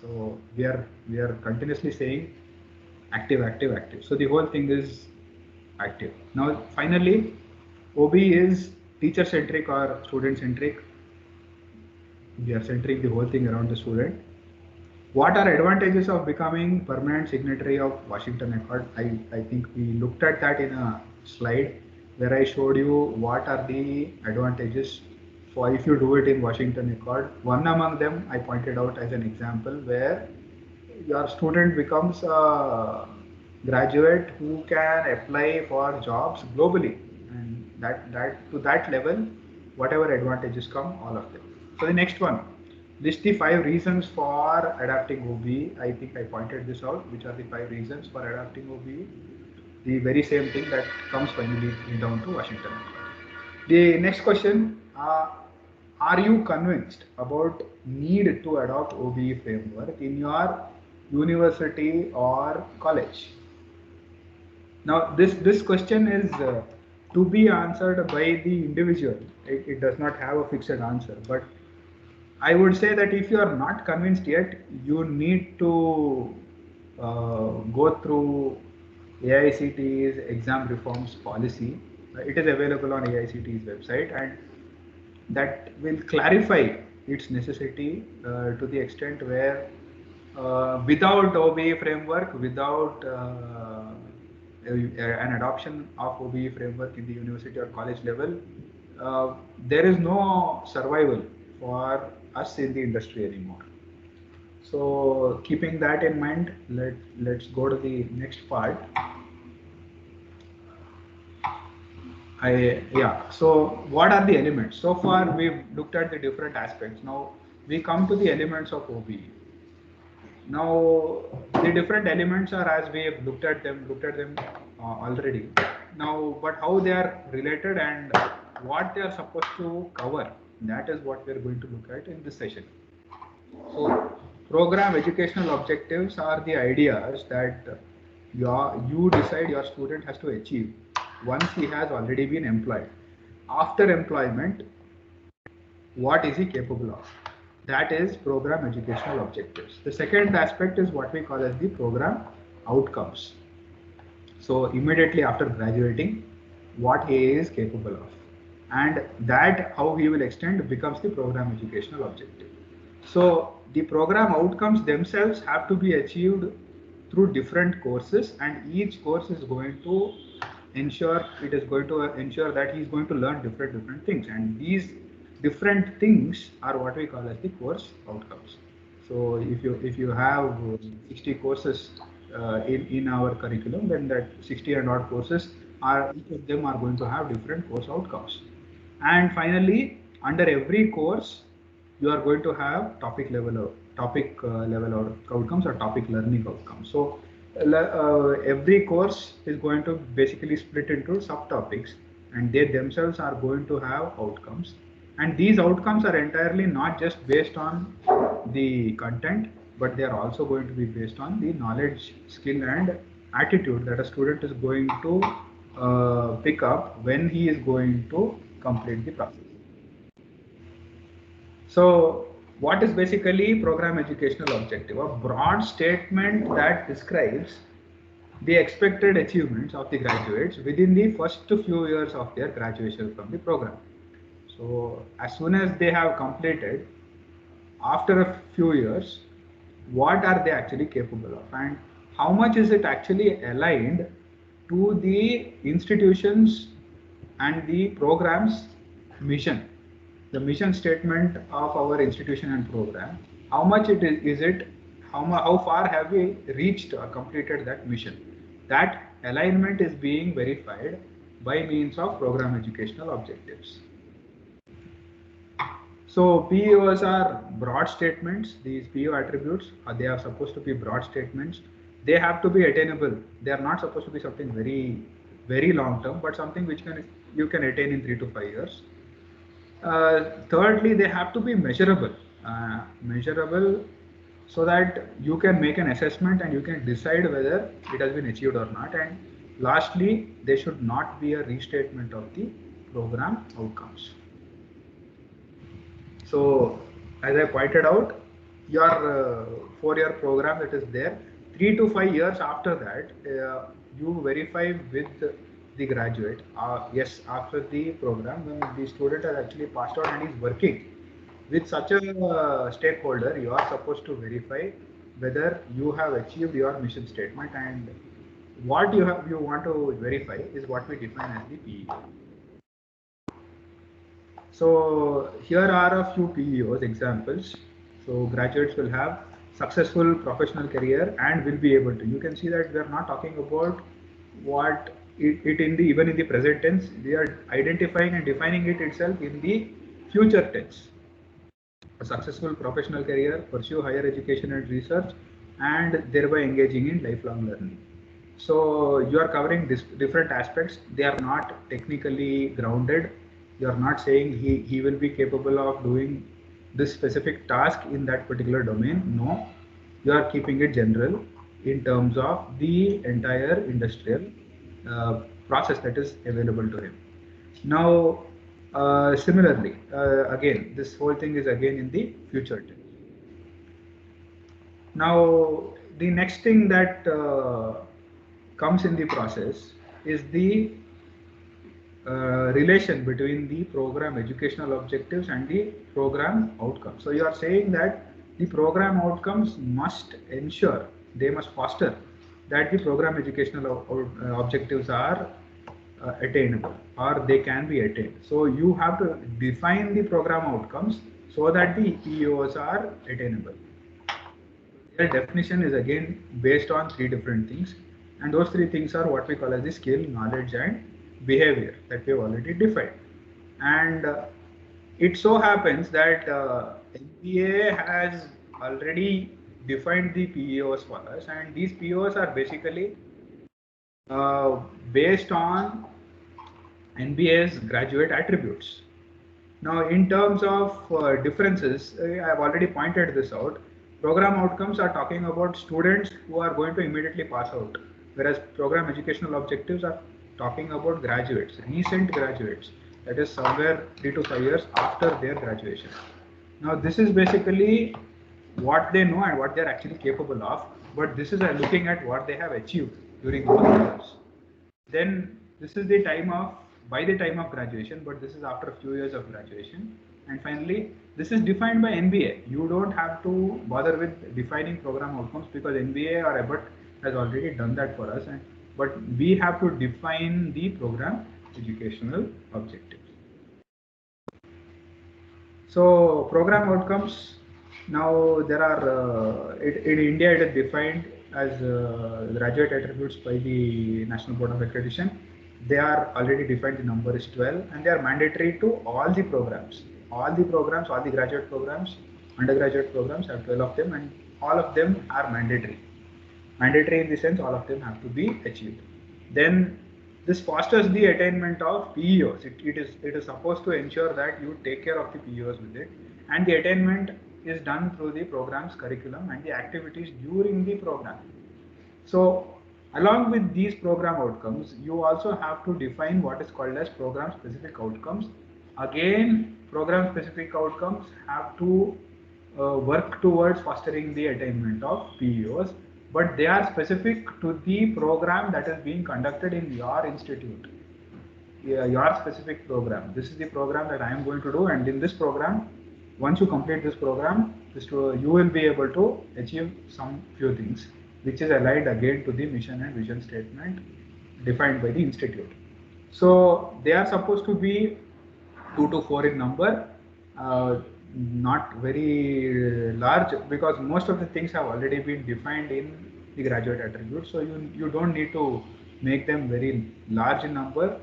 [SPEAKER 2] So we are continuously saying active, active, active. So the whole thing is active. Now finally, OBE is teacher centric or student centric. We are centering the whole thing around the student. What are advantages of becoming permanent signatory of Washington Accord? I think we looked at that in a slide where I showed you what are the advantages for if you do it in Washington Accord. One among them I pointed out as an example where your student becomes a graduate who can apply for jobs globally, and that to that level, whatever advantages come, all of them. So the next one, list the 5 reasons for adapting OBE. I think I pointed this out, which are the 5 reasons for adapting OBE. The very same thing that comes finally down to Washington. The next question, are you convinced about need to adopt OBE framework in your university or college? Now this question is to be answered by the individual. It does not have a fixed answer, but I would say that if you are not convinced yet, you need to go through AICTE's exam reforms policy. It is available on AICTE's website, and that will clarify its necessity to the extent where without OBE framework, without an adoption of OBE framework in the university or college level, there is no survival for us in the industry anymore. So keeping that in mind, let's go to the next part. So what are the elements? So far we've looked at the different aspects. Now we come to the elements of OBE. Now the different elements are as we have looked at them already. Now, but how they are related and what they are supposed to cover, that is what we are going to look at in this session. So program educational objectives are the ideas that you decide your student has to achieve once he has already been employed. After employment, what is he capable of? That is program educational objectives. The second aspect is what we call as the program outcomes. So immediately after graduating, what he is capable of, and that how he will extend becomes the program educational objective. So the program outcomes themselves have to be achieved through different courses, and each course is going to ensure that he is going to learn different things, and these different things are what we call as the course outcomes. So if you have 60 courses in our curriculum, then that 60 and odd courses are, each of them are going to have different course outcomes. And finally, under every course, you are going to have topic level outcomes or topic learning outcomes. So every course is going to basically split into subtopics, and they themselves are going to have outcomes. And these outcomes are entirely not just based on the content, but they are also going to be based on the knowledge, skill, and attitude that a student is going to pick up when he is going to complete the process. So what is basically program educational objective? A broad statement that describes the expected achievements of the graduates within the first few years of their graduation from the program. So as soon as they have completed, after a few years, what are they actually capable of, and how much is it actually aligned to the institutions and the program's mission, the mission statement of our institution and program. How much how far have we reached or completed that mission? That alignment is being verified by means of program educational objectives. So PEOs are broad statements. These PEO attributes, they are supposed to be broad statements. They have to be attainable. They are not supposed to be something very long term, but something which you can attain in 3 to 5 years. Thirdly, they have to be measurable. Measurable so that you can make an assessment and you can decide whether it has been achieved or not. And lastly, they should not be a restatement of the program outcomes. So, as I pointed out, your 4-year program that is there, 3 to 5 years after that, you verify with the graduate. Yes, after the program, when the student has actually passed out and is working with such a stakeholder, you are supposed to verify whether you have achieved your mission statement, and what you want to verify is what we define as the PEO. So here are a few PEOs examples. So graduates will have successful professional career and will be able to. You can see that we are not talking about what it in the even in the present tense. We are identifying and defining it itself in the future tense. A successful professional career, pursue higher education and research, and thereby engaging in lifelong learning. So you are covering this different aspects. They are not technically grounded. You are not saying he will be capable of doing this specific task in that particular domain. No, you are keeping it general in terms of the entire industrial process that is available to him. Now, similarly, again, this whole thing is again in the future tense. Now, the next thing that comes in the process is the relation between the program educational objectives and the program outcomes. So you are saying that the program outcomes must ensure, they must foster that the program educational objectives are attainable or they can be attained. So you have to define the program outcomes so that the PEOs are attainable. Their definition is again based on 3 different things, and those 3 things are what we call as the skill, knowledge, and behavior that we have already defined. And it so happens that NBA has already defined the PEOs for us, and these PEOs are basically based on NBA's graduate attributes. Now, in terms of differences, I have already pointed this out. Program outcomes are talking about students who are going to immediately pass out, whereas program educational objectives are talking about graduates, recent graduates, that is somewhere 3 to 5 years after their graduation. Now, this is basically what they know and what they are actually capable of, but this is looking at what they have achieved during those years. Then this is the time of, by the time of graduation, but this is after a few years of graduation. And finally, this is defined by NBA. You don't have to bother with defining program outcomes because NBA or ABBOT has already done that for us. But we have to define the program educational objectives. So program outcomes, now there are, in India it is defined as graduate attributes by the National Board of Accreditation. They are already defined, the number is 12, and they are mandatory to all the programs. All the programs, all the graduate programs, undergraduate programs have 12 of them, and all of them are mandatory. Mandatory in the sense all of them have to be achieved. Then this fosters the attainment of PEOs. It is supposed to ensure that you take care of the PEOs with it, and the attainment is done through the program's curriculum and the activities during the program. So along with these program outcomes, you also have to define what is called as program specific outcomes. Again, program specific outcomes have to work towards fostering the attainment of PEOs, but they are specific to the program that is being conducted in your institute. Your specific program. This is the program that I am going to do, and in this program, once you complete this program, you will be able to achieve some few things, which is aligned again to the mission and vision statement defined by the institute. So they are supposed to be 2 to 4 in number, not very large, because most of the things have already been defined in the graduate attributes. So you don't need to make them very large in number.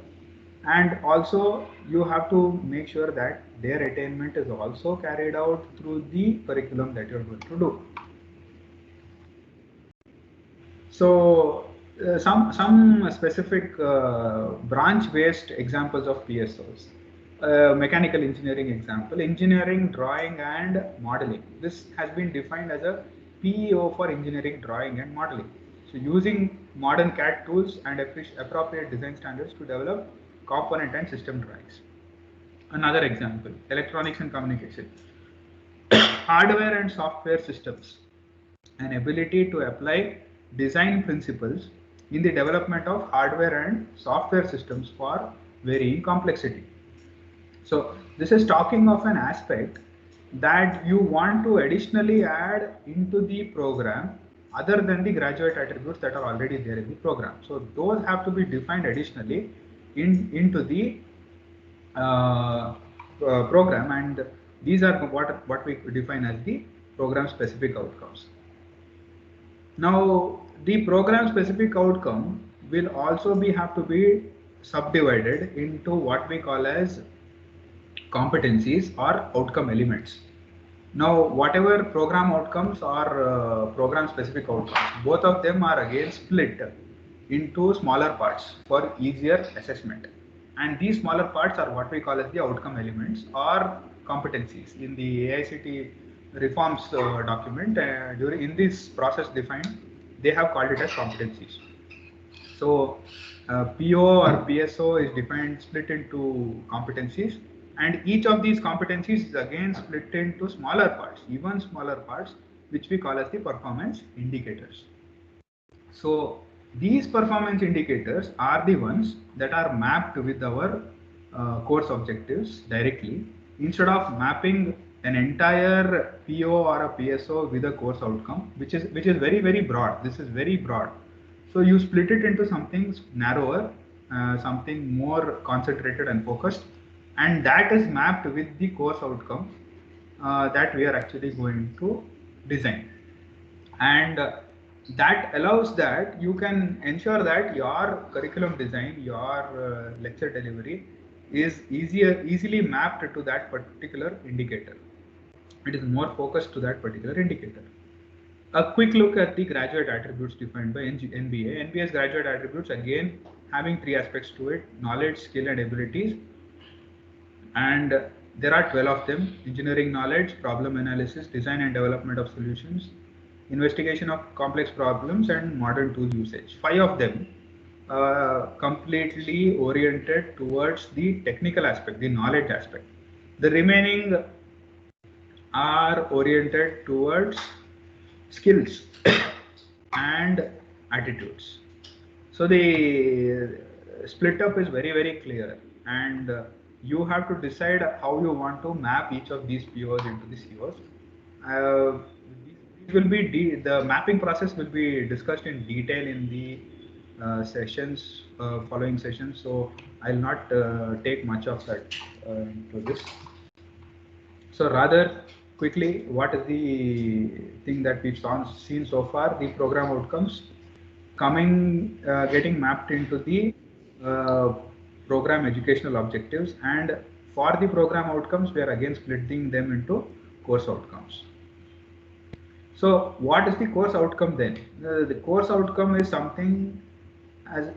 [SPEAKER 2] And also you have to make sure that their attainment is also carried out through the curriculum that you're going to do. So some specific branch-based examples of PSOs. Mechanical engineering example, engineering, drawing and modeling. This has been defined as a PEO for engineering, drawing and modeling. So using modern CAD tools and appropriate design standards to develop component and system drawings. Another example, electronics and communication. Hardware and software systems, an ability to apply design principles in the development of hardware and software systems for varying complexity. So this is talking of an aspect that you want to additionally add into the program other than the graduate attributes that are already there in the program. So those have to be defined additionally into the program, and these are what we define as the program specific outcomes. Now the program specific outcome will also have to be subdivided into what we call as competencies or outcome elements. Now whatever program outcomes or program specific outcomes, both of them are again split into smaller parts for easier assessment, and these smaller parts are what we call as the outcome elements or competencies. In the AICT reforms document, in this process defined, they have called it as competencies. So PO or PSO is defined, split into competencies, and each of these competencies is again split into smaller parts, even smaller parts, which we call as the performance indicators. So these performance indicators are the ones that are mapped with our course objectives directly, instead of mapping an entire PO or a PSO with a course outcome, which is very broad. This is very broad. So you split it into something narrower, something more concentrated and focused, and that is mapped with the course outcome that we are actually going to design. And that allows that you can ensure that your curriculum design, your lecture delivery is easily mapped to that particular indicator. It is more focused to that particular indicator. A quick look at the graduate attributes defined by NBA. NBA's graduate attributes, again having three aspects to it: knowledge, skill and abilities. And there are 12 of them: engineering knowledge, problem analysis, design and development of solutions, investigation of complex problems, and modern tool usage. 5 of them completely oriented towards the technical aspect, the knowledge aspect. The remaining are oriented towards skills and attitudes. So the split up is very clear, and you have to decide how you want to map each of these POs into the COs. These will be the mapping process will be discussed in detail in the sessions, following sessions. So I'll not take much of that into this. So rather quickly, what is the thing that we've seen so far? The program outcomes getting mapped into the uh, program educational objectives, and for the program outcomes, we are again splitting them into course outcomes. So what is the course outcome then? The course outcome is something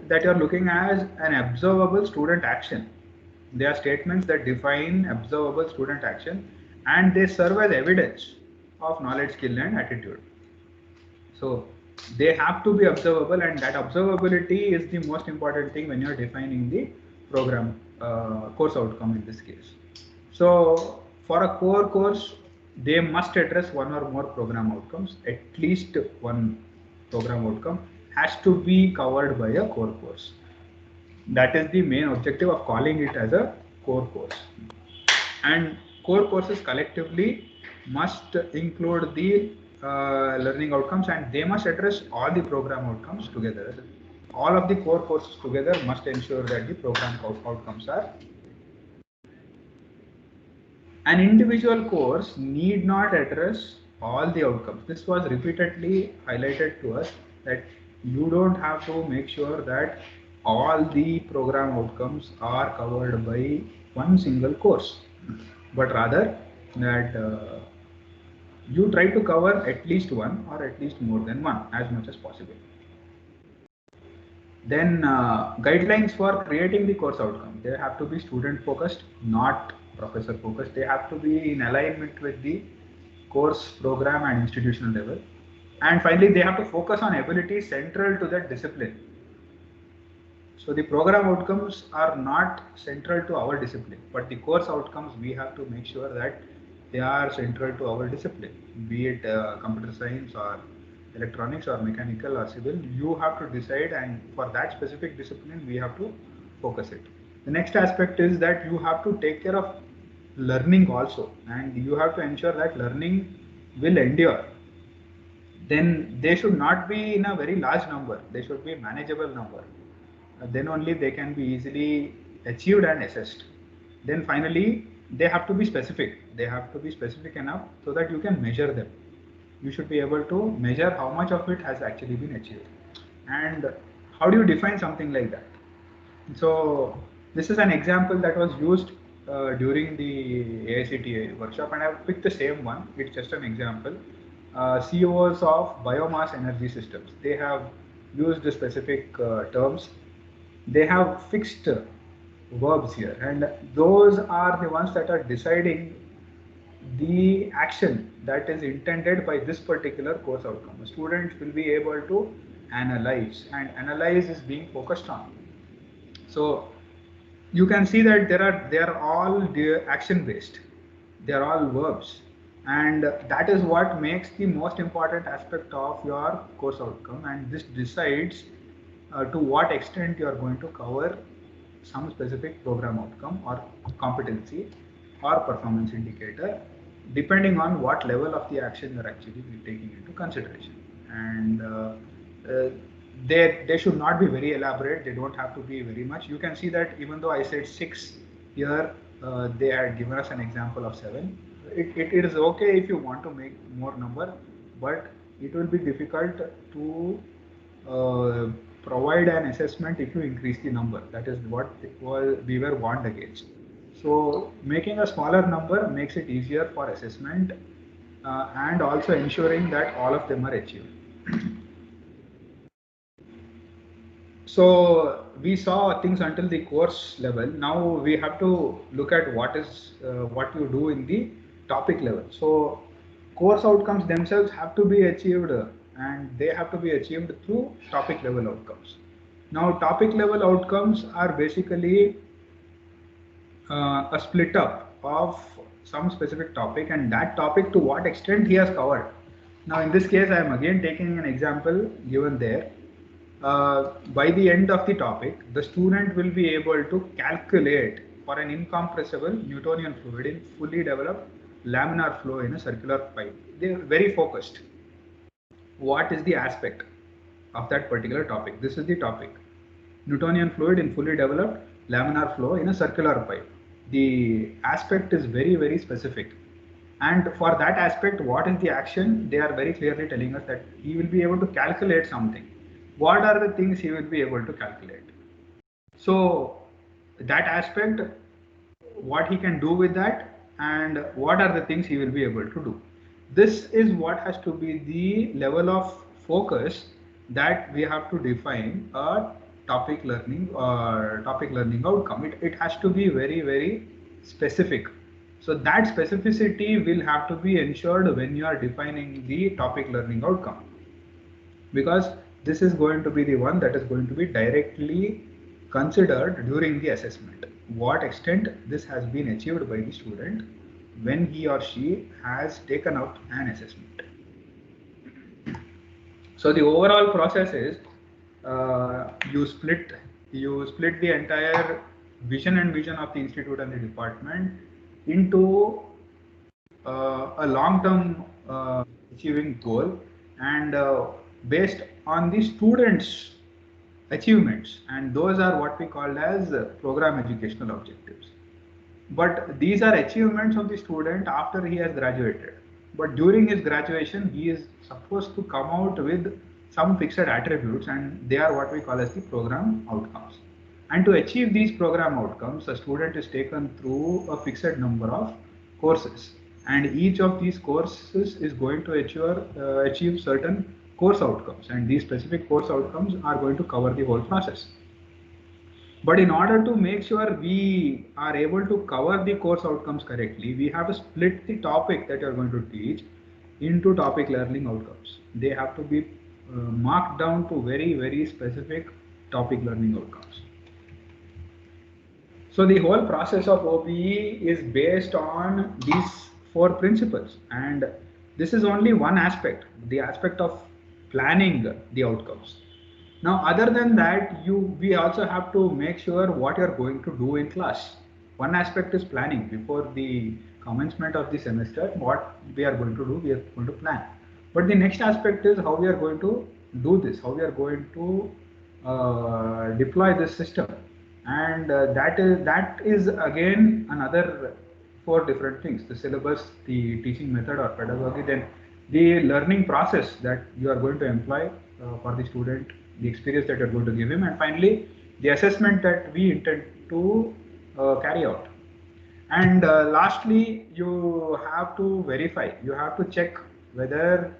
[SPEAKER 2] that you are looking as an observable student action. They are statements that define observable student action, and they serve as evidence of knowledge, skill and attitude. So they have to be observable, and that observability is the most important thing when you're defining the program course outcome in this case. So for a core course, they must address one or more program outcomes. At least one program outcome has to be covered by a core course. That is the main objective of calling it as a core course. And core courses collectively must include the learning outcomes, and they must address all the program outcomes together. All of the core courses together must ensure that the program outcomes are. An individual course need not address all the outcomes. This was repeatedly highlighted to us, that you don't have to make sure that all the program outcomes are covered by one single course, but rather that you try to cover at least one or at least more than one as much as possible. Then guidelines for creating the course outcome. They have to be student focused, not professor focused. They have to be in alignment with the course, program and institutional level. And finally, they have to focus on abilities central to that discipline. So the program outcomes are not central to our discipline, but the course outcomes, we have to make sure that they are central to our discipline, be it computer science or electronics or mechanical or civil. You have to decide, and for that specific discipline, we have to focus it. The next aspect is that you have to take care of learning also, and you have to ensure that learning will endure. Then they should not be in a very large number, they should be a manageable number. Then only they can be easily achieved and assessed. Then finally, they have to be specific. They have to be specific enough so that you can measure them. You should be able to measure how much of it has actually been achieved. And how do you define something like that? So this is an example that was used during the AICTE workshop, and I've picked the same one. It's just an example. CEOs of biomass energy systems, they have used the specific terms. They have fixed verbs here, and those are the ones that are deciding the action that is intended by this particular course outcome. A student will be able to analyze, and analyze is being focused on. So you can see that they are all action based. They are all verbs, and that is what makes the most important aspect of your course outcome. And this decides to what extent you are going to cover some specific program outcome or competency or performance indicator, depending on what level of the action you are actually taking into consideration. And they should not be very elaborate. They don't have to be very much. You can see that even though I said 6 here, they had given us an example of 7. It is okay if you want to make more number, but it will be difficult to provide an assessment if you increase the number. That is what we were warned against. So making a smaller number makes it easier for assessment and also ensuring that all of them are achieved. So we saw things until the course level. Now we have to look at what you do in the topic level. So course outcomes themselves have to be achieved, and they have to be achieved through topic level outcomes. Now topic level outcomes are basically a split up of some specific topic, and that topic to what extent he has covered. Now in this case I am again taking an example given there. By the end of the topic, the student will be able to calculate for an incompressible Newtonian fluid in fully developed laminar flow in a circular pipe. They are very focused. What is the aspect of that particular topic? This is the topic. Newtonian fluid in fully developed laminar flow in a circular pipe. The aspect is very, very specific. And for that aspect, what is the action? They are very clearly telling us that he will be able to calculate something. What are the things he will be able to calculate? So that aspect, what he can do with that, and what are the things he will be able to do. This is what has to be the level of focus that we have to define a topic learning or topic learning outcome. It has to be very, very specific. So that specificity will have to be ensured when you are defining the topic learning outcome, because this is going to be the one that is going to be directly considered during the assessment. What extent this has been achieved by the student when he or she has taken out an assessment. So the overall process is you split the entire vision of the institute and the department into a long-term achieving goal, and based on the students' achievements, and those are what we call as program educational objectives. But these are achievements of the student after he has graduated. But during his graduation, he is supposed to come out with some fixed attributes, and they are what we call as the program outcomes. And to achieve these program outcomes, a student is taken through a fixed number of courses, and each of these courses is going to achieve certain course outcomes, and these specific course outcomes are going to cover the whole process. But in order to make sure we are able to cover the course outcomes correctly, we have to split the topic that you are going to teach into topic learning outcomes. They have to be marked down to very, very specific topic learning outcomes. So the whole process of OBE is based on these four principles, and this is only one aspect, the aspect of planning the outcomes. Now, other than that, we also have to make sure what you are going to do in class. One aspect is planning before the commencement of the semester. What we are going to do, we are going to plan. But the next aspect is how we are going to do this, how we are going to deploy this system, and that is again another four different things: the syllabus, the teaching method or pedagogy, then the learning process that you are going to employ for the student, the experience that you are going to give him, and finally the assessment that we intend to carry out. And lastly, you have to verify, you have to check whether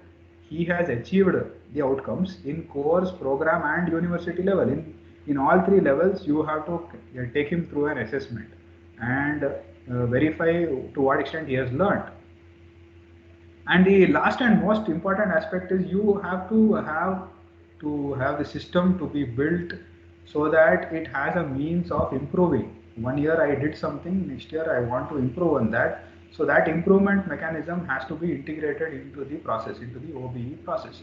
[SPEAKER 2] he has achieved the outcomes in course, program and university level. In all three levels, you have to take him through an assessment and verify to what extent he has learned. And the last and most important aspect is you have to have the system to be built so that it has a means of improving. One year I did something, next year I want to improve on that. So that improvement mechanism has to be integrated into the process, into the OBE process.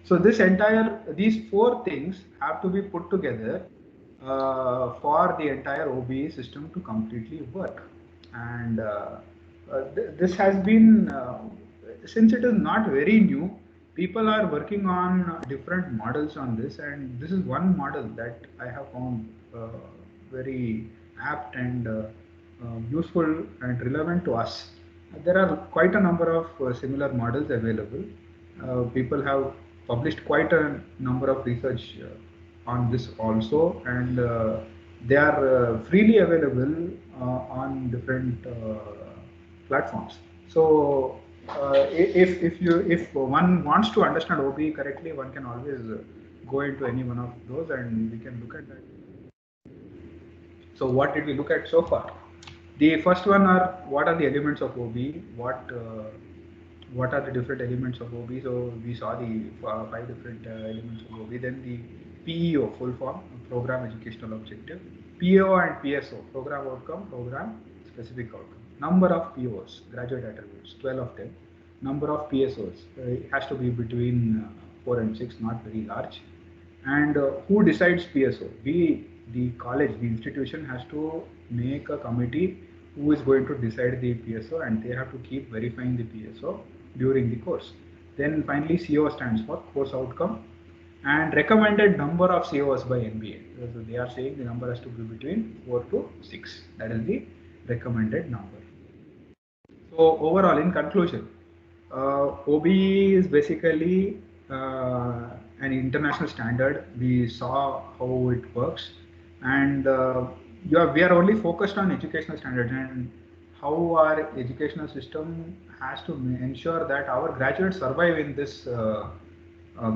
[SPEAKER 2] So these four things have to be put together for the entire OBE system to completely work. And this has been, since it is not very new, people are working on different models on this, and this is one model that I have found very apt and useful and relevant to us. There are quite a number of similar models available. People have published quite a number of research on this also, and they are freely available on different platforms. So if one wants to understand OBE correctly, one can always go into any one of those and we can look at that. So what did we look at so far? The first one are what are the elements of OBE, what are the different elements of OBE. So we saw the 5 different elements of OBE. Then the PEO, full form, program educational objective, PO and PSO, program outcome, program specific outcome. Number of POs, graduate attributes, 12 of them. Number of PSOs, it has to be between 4 and 6, not very large. And who decides PSO? The college, the institution has to make a committee who is going to decide the PSO, and they have to keep verifying the PSO during the course. Then finally, CO stands for course outcome, and recommended number of COs by NBA. So they are saying the number has to be between 4 to 6. That is the recommended number. So overall, in conclusion, OBE is basically an international standard. We saw how it works, and we are only focused on educational standards and how our educational system has to ensure that our graduates survive in this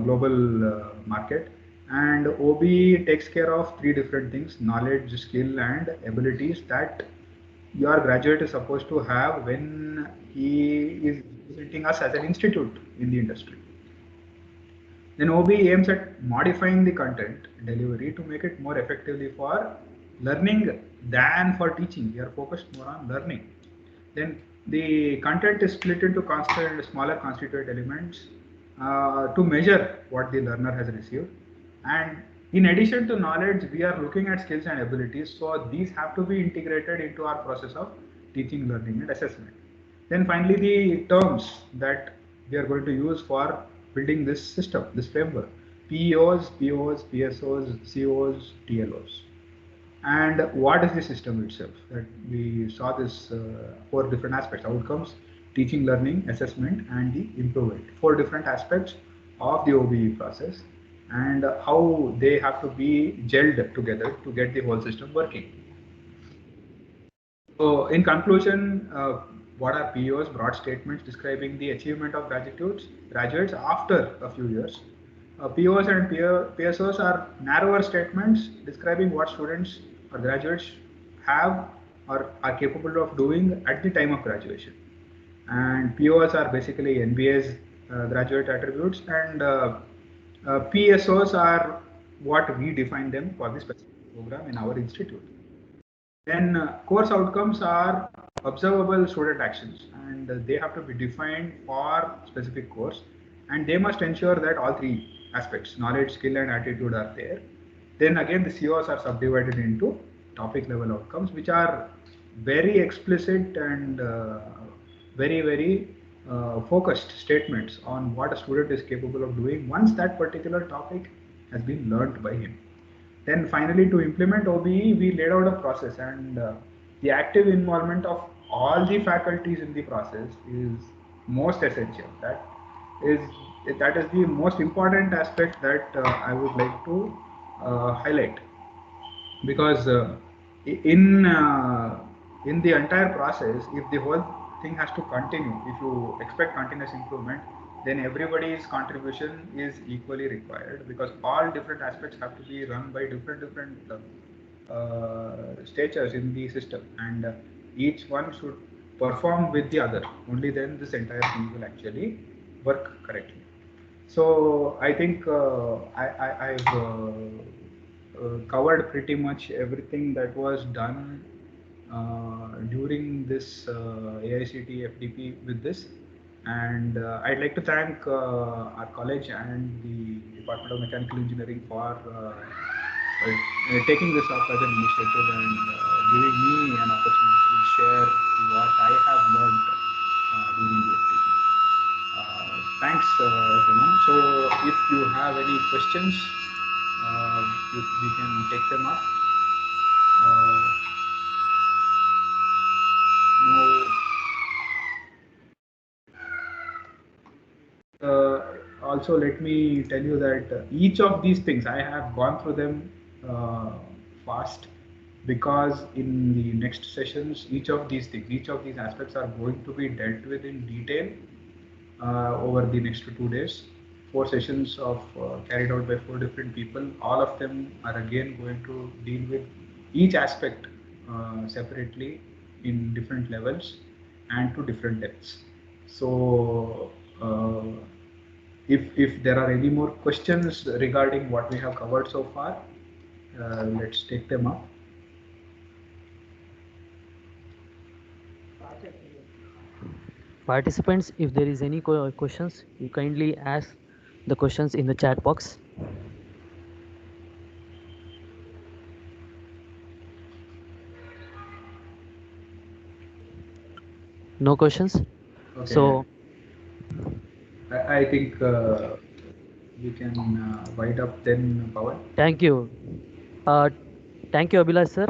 [SPEAKER 2] global market. And OBE takes care of 3 different things: knowledge, skill and abilities that your graduate is supposed to have when he is visiting us as an institute in the industry. Then OBE aims at modifying the content delivery to make it more effectively for learning than for teaching. We are focused more on learning. Then the content is split into smaller constituent elements to measure what the learner has received. And in addition to knowledge, we are looking at skills and abilities. So these have to be integrated into our process of teaching, learning and assessment. Then finally, the terms that we are going to use for building this system, this framework: PEOs, POs, PSOs, COs, TLOs. And what is the system itself? That we saw this 4 different aspects: outcomes, teaching, learning, assessment, and the improvement. 4 different aspects of the OBE process. and how they have to be gelled together to get the whole system working. So, in conclusion, what are POs? Broad statements describing the achievement of graduates after a few years. POs and PSOs are narrower statements describing what students or graduates have or are capable of doing at the time of graduation. And POs are basically NBA's graduate attributes, and PSOs are what we define them for the specific program in our institute. Then course outcomes are observable student actions, and they have to be defined for specific course, and they must ensure that all three aspects, knowledge, skill and attitude, are there. Then again the COs are subdivided into topic level outcomes, which are very explicit and very focused statements on what a student is capable of doing once that particular topic has been learnt by him. Then finally, to implement OBE, we laid out a process, and the active involvement of all the faculties in the process is most essential. Is that is the most important aspect that I would like to highlight, because in the entire process, if the whole thing has to continue, if you expect continuous improvement, then everybody's contribution is equally required, because all different aspects have to be run by different statures in the system, and each one should perform with the other. Only then this entire thing will actually work correctly. So I think I've covered pretty much everything that was done during this AICTE FDP with this, and I'd like to thank our college and the Department of Mechanical Engineering for taking this up as an initiative and giving me an opportunity to share what I have learned during the FDP. Thanks, everyone. So, if you have any questions, we can take them up. Also, let me tell you that each of these things, I have gone through them fast, because in the next sessions, each of these things, each of these aspects are going to be dealt with in detail over the next 2 days. 4 sessions of carried out by 4 different people. All of them are again going to deal with each aspect separately in different levels and to different depths. So if there are any more questions regarding what we have covered so far, let's take them up.
[SPEAKER 1] Participants, if there is any questions, you kindly ask the questions in the chat box. No questions?
[SPEAKER 2] Okay.
[SPEAKER 1] So
[SPEAKER 2] I think we can wind up then, Pawan.
[SPEAKER 1] thank you. Thank you, Abhilash sir,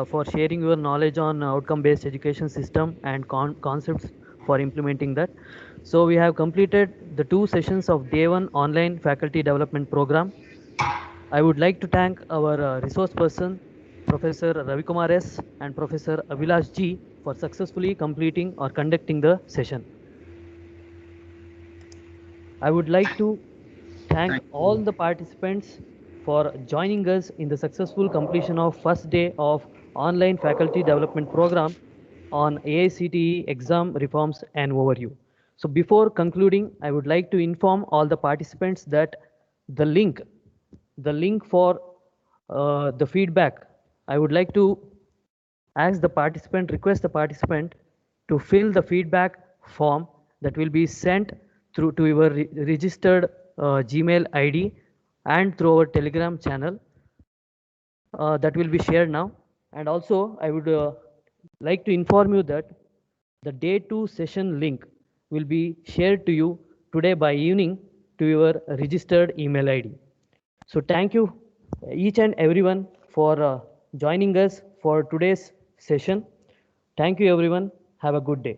[SPEAKER 1] for sharing your knowledge on outcome-based education system and concepts for implementing that. So we have completed the 2 sessions of Day 1 online faculty development program. I would like to thank our resource person, Professor Ravikumar S. and Professor Abhilash G. for successfully completing or conducting the session. I would like to thank all the participants for joining us in the successful completion of first day of online faculty development program on AICTE exam reforms and overview. So before concluding, I would like to inform all the participants that the link for the feedback, I would like to request the participant to fill the feedback form that will be sent through to your registered Gmail ID and through our Telegram channel that will be shared now. And also, I would like to inform you that the day 2 session link will be shared to you today by evening to your registered email ID. So thank you each and everyone for joining us for today's session. Thank you everyone. Have a good day.